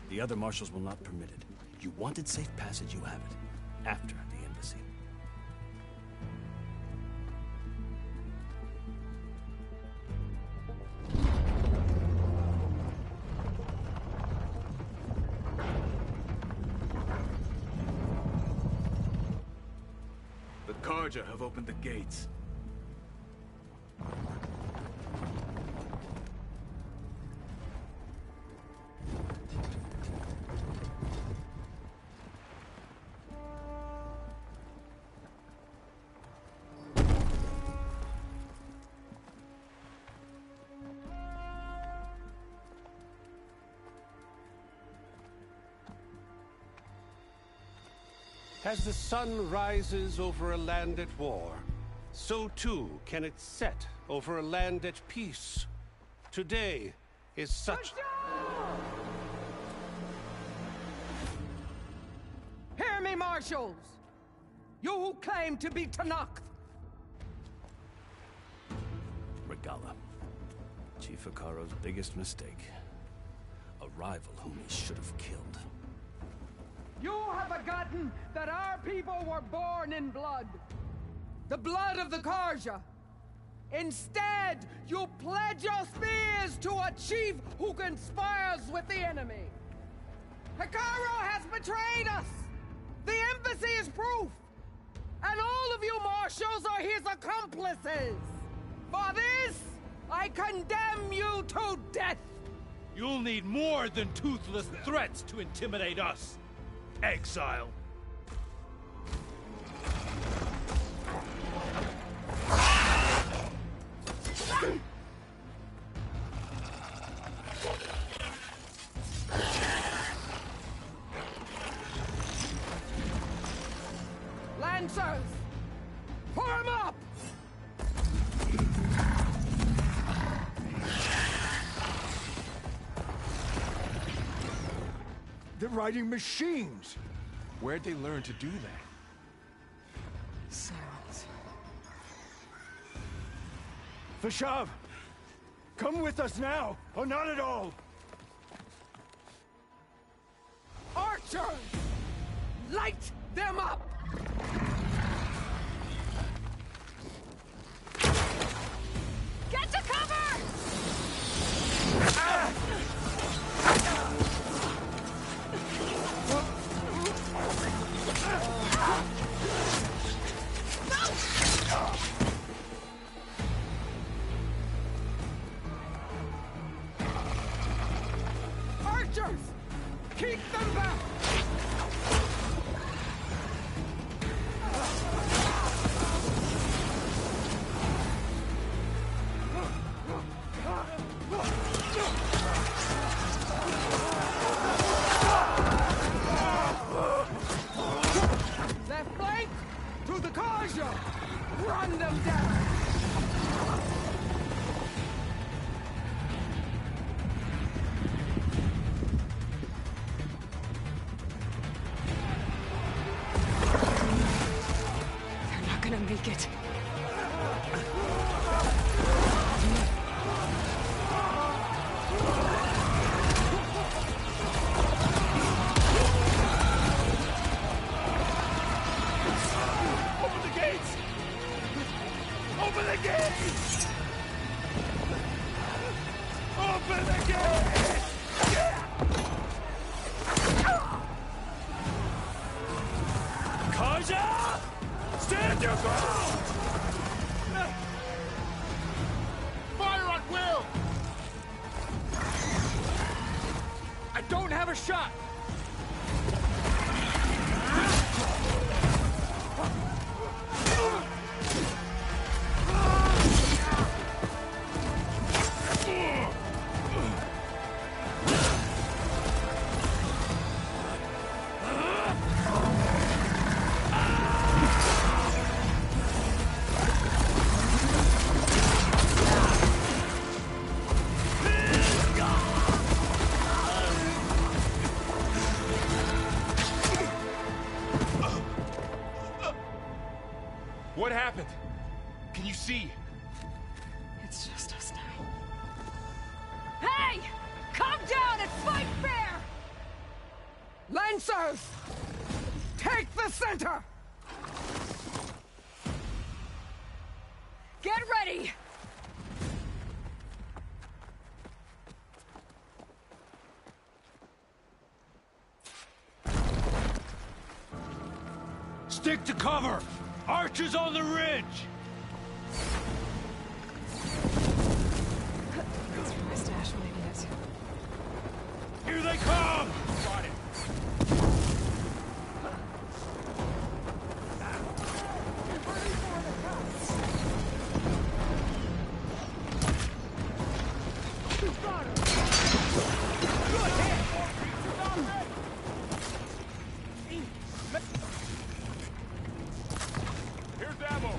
The other marshals will not permit it. You wanted safe passage, you have it. After the embassy. The Karja have opened the gates. As the sun rises over a land at war, so too can it set over a land at peace. Today is such... Hear me, marshals! You who claim to be Tenakth! Regala. Chief Hekaro's biggest mistake. A rival whom he should have killed. You have forgotten that our people were born in blood. The blood of the Karja. Instead, you pledge your spears to a chief who conspires with the enemy. Hekaro has betrayed us. The embassy is proof. And all of you marshals are his accomplices. For this, I condemn you to death. You'll need more than toothless threats to intimidate us. Exile. They're riding machines. Where'd they learn to do that? Silence. Vashav! Come with us now, or not at all! Archer! Light them up! Get to cover! Archers! Keep them back! Left flank! To the Karja! Run them down! They're not gonna make it. Open the gates! Open the gates! Open the gates! Kaja! Stand your ground! Fire on Will! I don't have a shot! What happened? Can you see? It's just us now. Hey! Calm down and fight fair! Lancers! Take the center! Get ready! Stick to cover! Archers on the ridge! That's for my stash when I need it. Here they come! Got it. Here's ammo!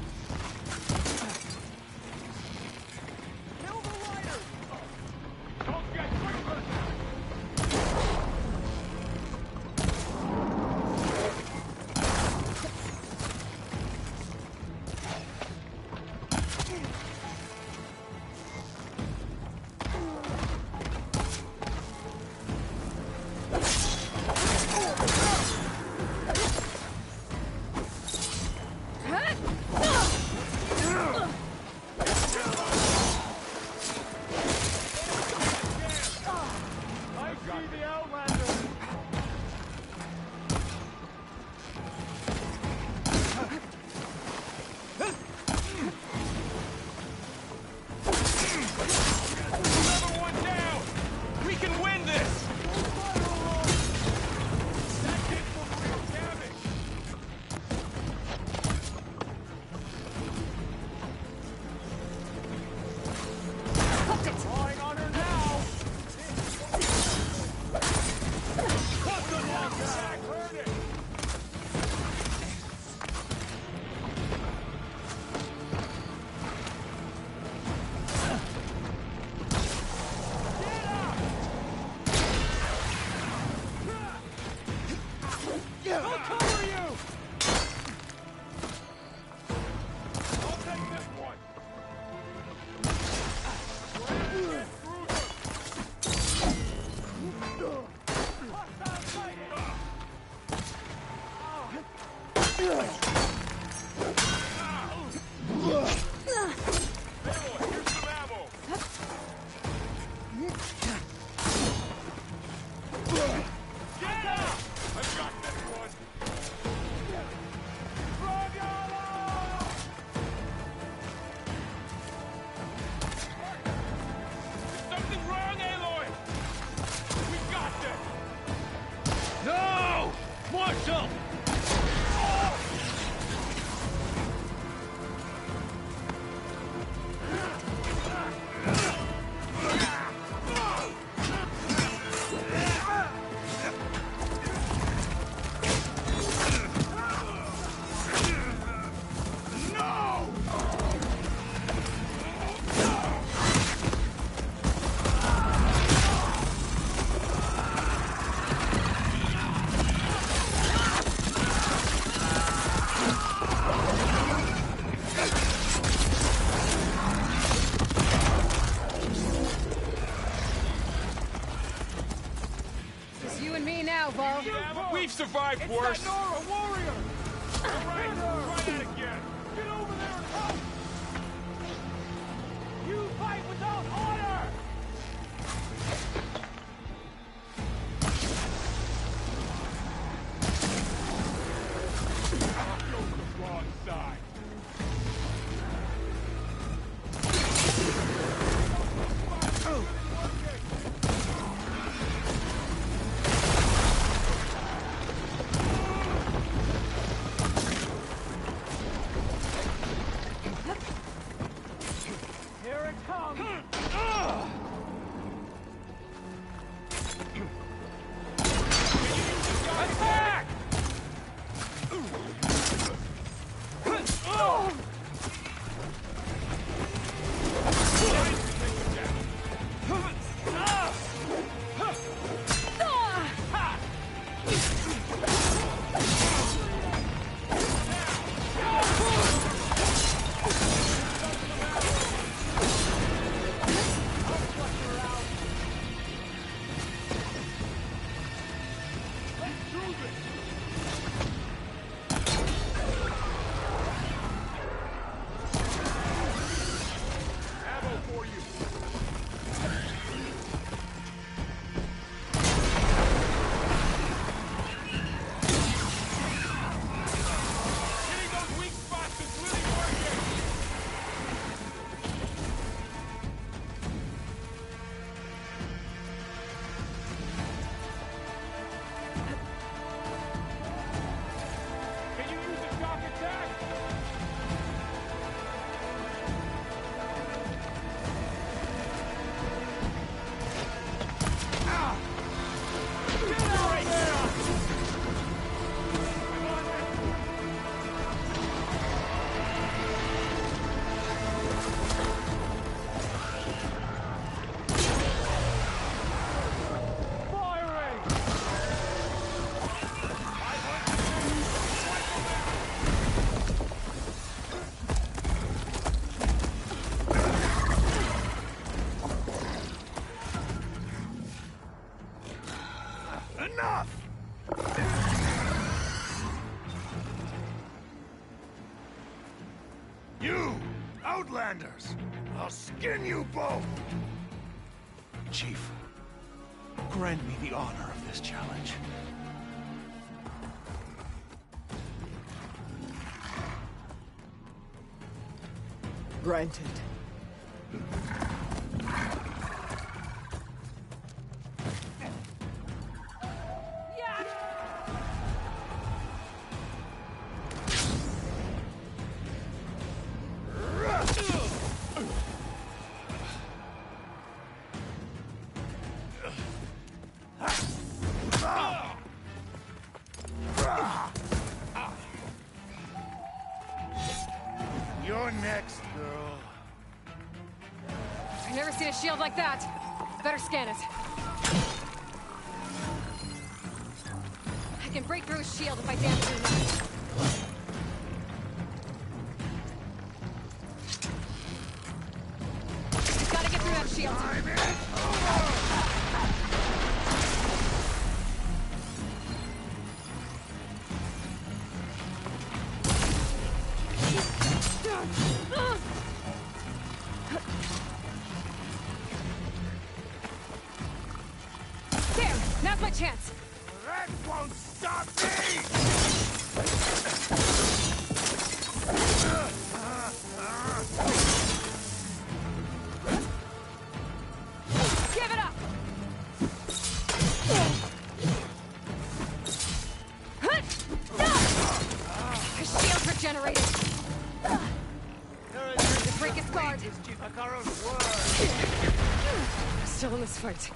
We've survived It's worse. that Nora warrior! All right, try that again. Get over there and help! You fight without honor! I'll go to the wrong side. Here it comes! Attack! You, Outlanders! I'll skin you both! Chief, grant me the honor of this challenge. Granted. You're next, girl. I've never seen a shield like that. Better scan it. I can break through his shield if I damage it enough. Gotta get through that shield. There! Now's my chance! That won't stop me! Give it up! His shield's regenerated! To break his guard! Still in this fight.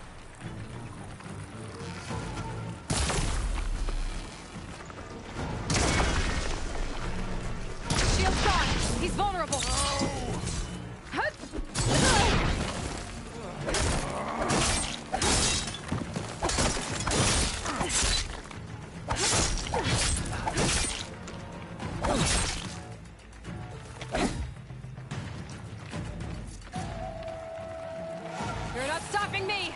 Shield's gone! He's vulnerable! You're not stopping me!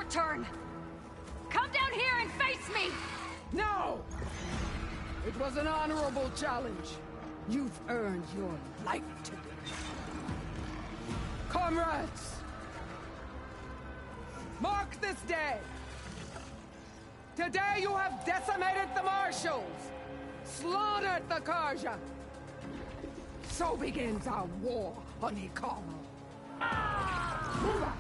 turn! Come down here and face me! No! It was an honorable challenge. You've earned your life today. Comrades! Mark this day! Today you have decimated the Marshals! Slaughtered the Karja! So begins our war on Ikama. Move out!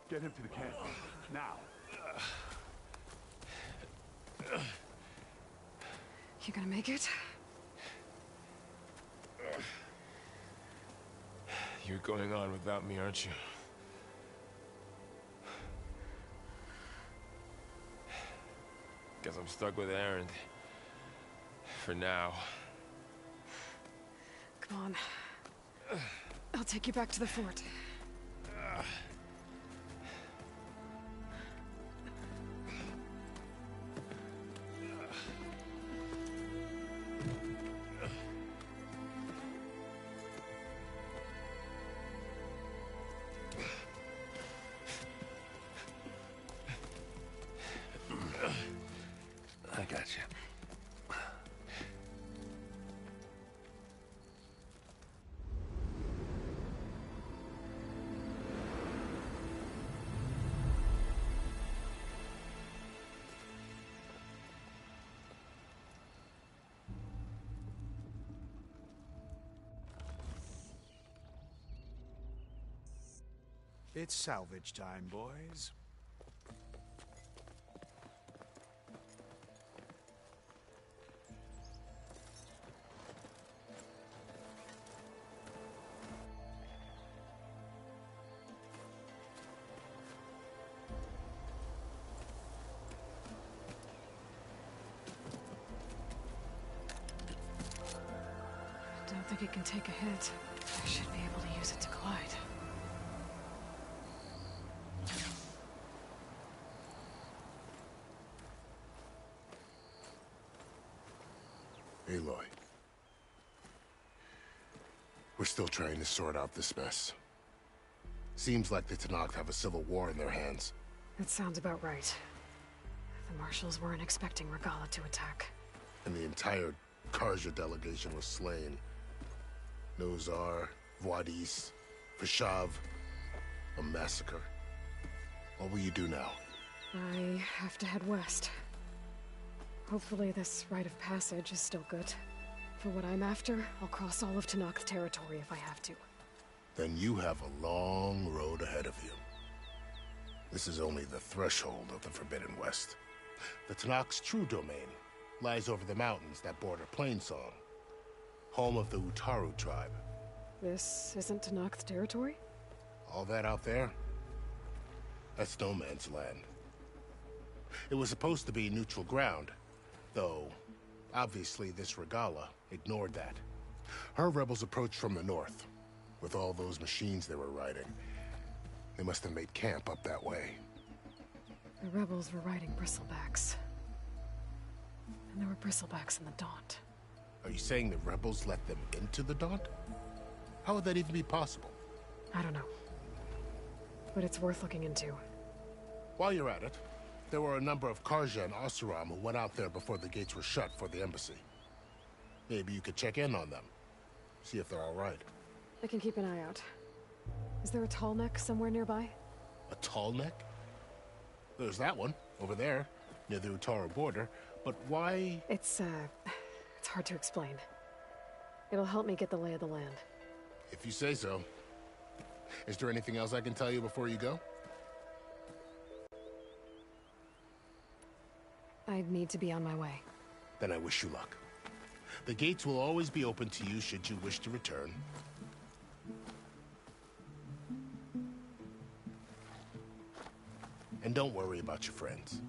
Get him to the camp. Now. You gonna make it? You're going on without me, aren't you? Guess I'm stuck with Aaron. For now. Come on. I'll take you back to the fort. I got you. It's salvage time, boys. I don't think it can take a hit. I should be able to use it to glide. Aloy. We're still trying to sort out this mess. Seems like the Tenakth have a civil war in their hands. That sounds about right. The Marshals weren't expecting Regala to attack. And the entire Karja delegation was slain. Nozar, Voidis, Vishav. A massacre. What will you do now? I have to head west. Hopefully this rite of passage is still good. For what I'm after, I'll cross all of Tenakth territory if I have to. Then you have a long road ahead of you. This is only the threshold of the Forbidden West. The Tenakth's true domain lies over the mountains that border Plainsong, home of the Utaru tribe. This isn't Tenakth territory? All that out there? That's no man's land. It was supposed to be neutral ground, though obviously this Regala ignored that. Her rebels approached from the north, with all those machines they were riding. They must have made camp up that way. The rebels were riding bristlebacks. And there were bristlebacks in the Daunt. Are you saying the rebels let them into the Daunt? How would that even be possible? I don't know. But it's worth looking into. While you're at it, there were a number of Karja and Oseram who went out there before the gates were shut for the embassy. Maybe you could check in on them. See if they're all right. I can keep an eye out. Is there a tall neck somewhere nearby? A tall neck? There's that one, over there, near the Utaru border. But why? It's hard to explain. It'll help me get the lay of the land. If you say so. Is there anything else I can tell you before you go? I need to be on my way. Then I wish you luck. The gates will always be open to you should you wish to return. And don't worry about your friends.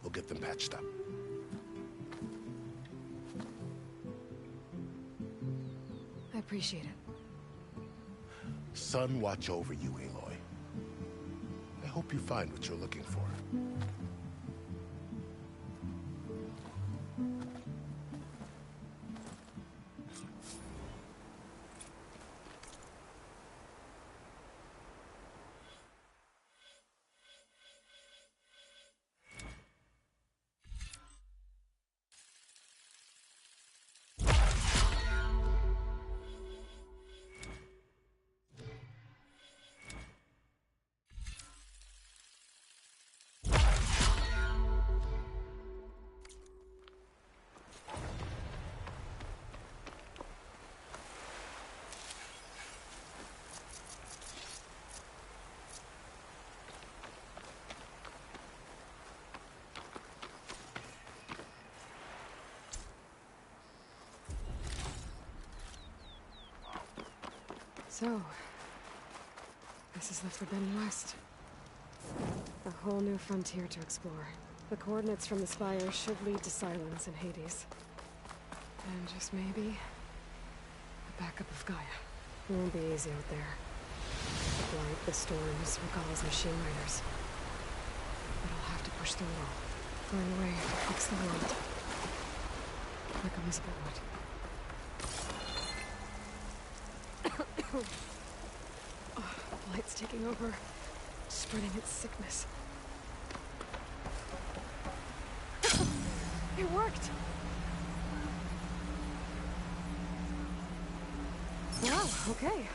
We'll get them patched up. appreciate it. Sun watch over you, Aloy. I hope you find what you're looking for. So, this has left the Bilingual West. A whole new frontier to explore. The coordinates from the spire should lead to silence in Hades. And just maybe, a backup of Gaia. It won't be easy out there. The blight, the storms, Recall's machine riders. But I'll have to push through it all. Find a way to fix the world. Like Elizabeth would. Oh, blight's taking over, spreading its sickness. It worked! Wow, okay.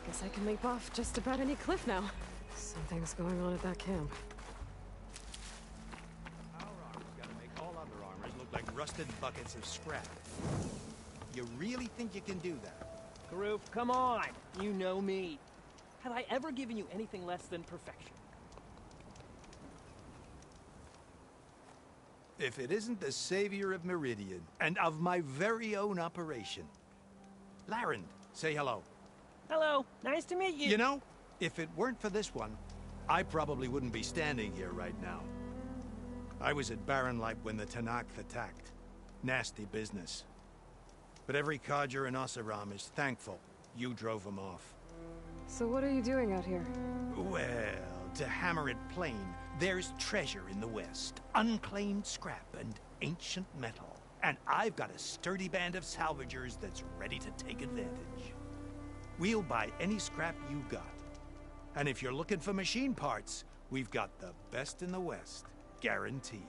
Guess I can leap off just about any cliff now. Something's going on at that camp. Our armor's gotta make all other armors look like rusted buckets of scrap. You really think you can do that? Karoof, come on! You know me. Have I ever given you anything less than perfection? If it isn't the savior of Meridian, and of my very own operation. Larend, say hello. Hello, nice to meet you. You know, if it weren't for this one, I probably wouldn't be standing here right now. I was at Barren Light when the Tanakh attacked. Nasty business. But every codger in Oseram is thankful you drove them off. So what are you doing out here? Well, to hammer it plain, there's treasure in the West. Unclaimed scrap and ancient metal. And I've got a sturdy band of salvagers that's ready to take advantage. We'll buy any scrap you got. And if you're looking for machine parts, we've got the best in the West, guaranteed.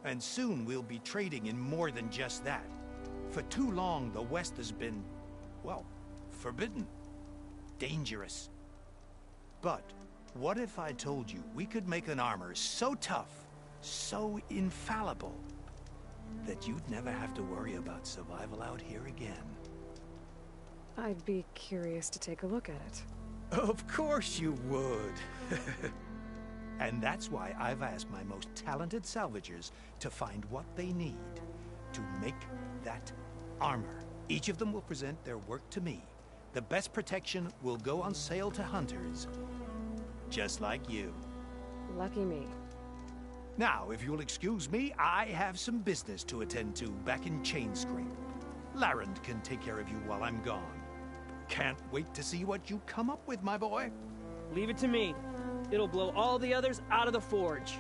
And soon we'll be trading in more than just that. For too long, the West has been, well, forbidden. Dangerous. But what if I told you we could make an armor so tough, so infallible, that you'd never have to worry about survival out here again? I'd be curious to take a look at it. Of course you would. And that's why I've asked my most talented salvagers to find what they need to make that armor. Each of them will present their work to me. The best protection will go on sale to hunters, just like you. Lucky me. Now, if you'll excuse me, I have some business to attend to back in Chainscrape. Larend can take care of you while I'm gone. Can't wait to see what you come up with, my boy. Leave it to me. It'll blow all the others out of the forge.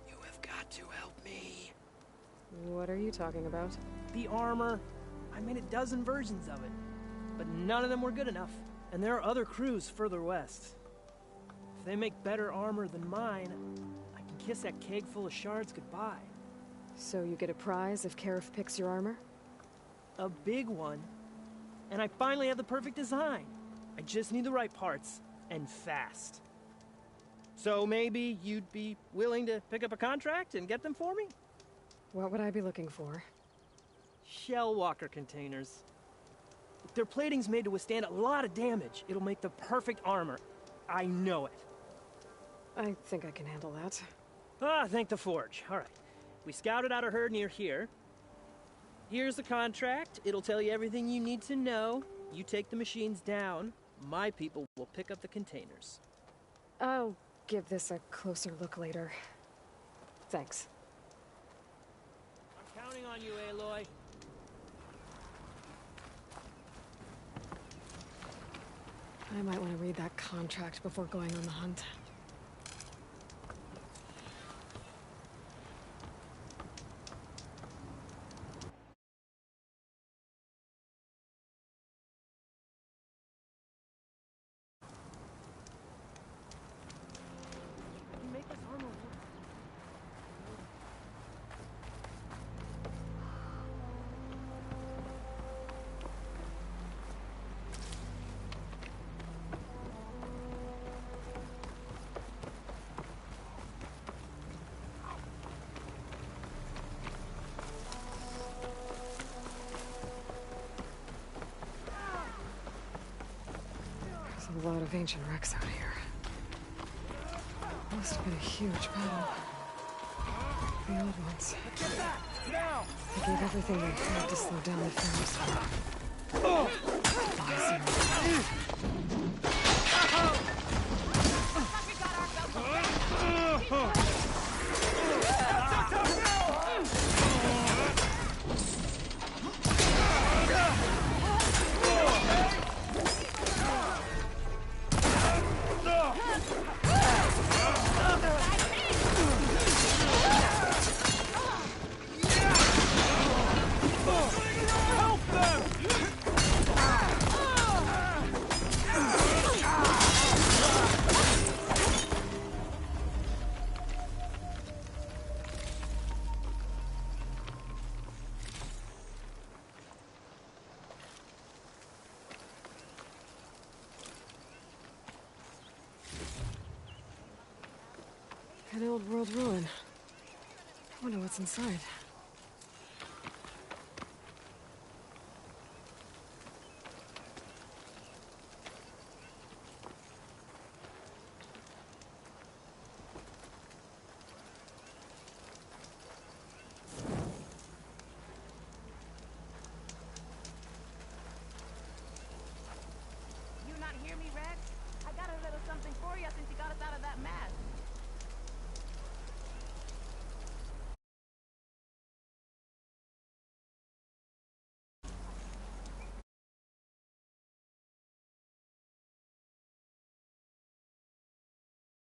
You have got to help me. What are you talking about? The armor. I made a dozen versions of it, but none of them were good enough. And there are other crews further west. If they make better armor than mine, I can kiss that keg full of shards goodbye. So you get a prize if Karif picks your armor? A big one. And I finally have the perfect design. I just need the right parts, and fast. So maybe you'd be willing to pick up a contract and get them for me? What would I be looking for? Shell walker containers. Their plating's made to withstand a lot of damage. It'll make the perfect armor. I know it. I think I can handle that. Ah, thank the forge. All right. We scouted out a herd near here. Here's the contract. It'll tell you everything you need to know. You take the machines down. My people will pick up the containers. I'll give this a closer look later. Thanks. I'm counting on you, Aloy. I might want to read that contract before going on the hunt. There's a lot of ancient wrecks out here. Must have been a huge battle. The old ones. They gave everything they had to slow down the Pharaoh's war. An old world ruin. I wonder what's inside.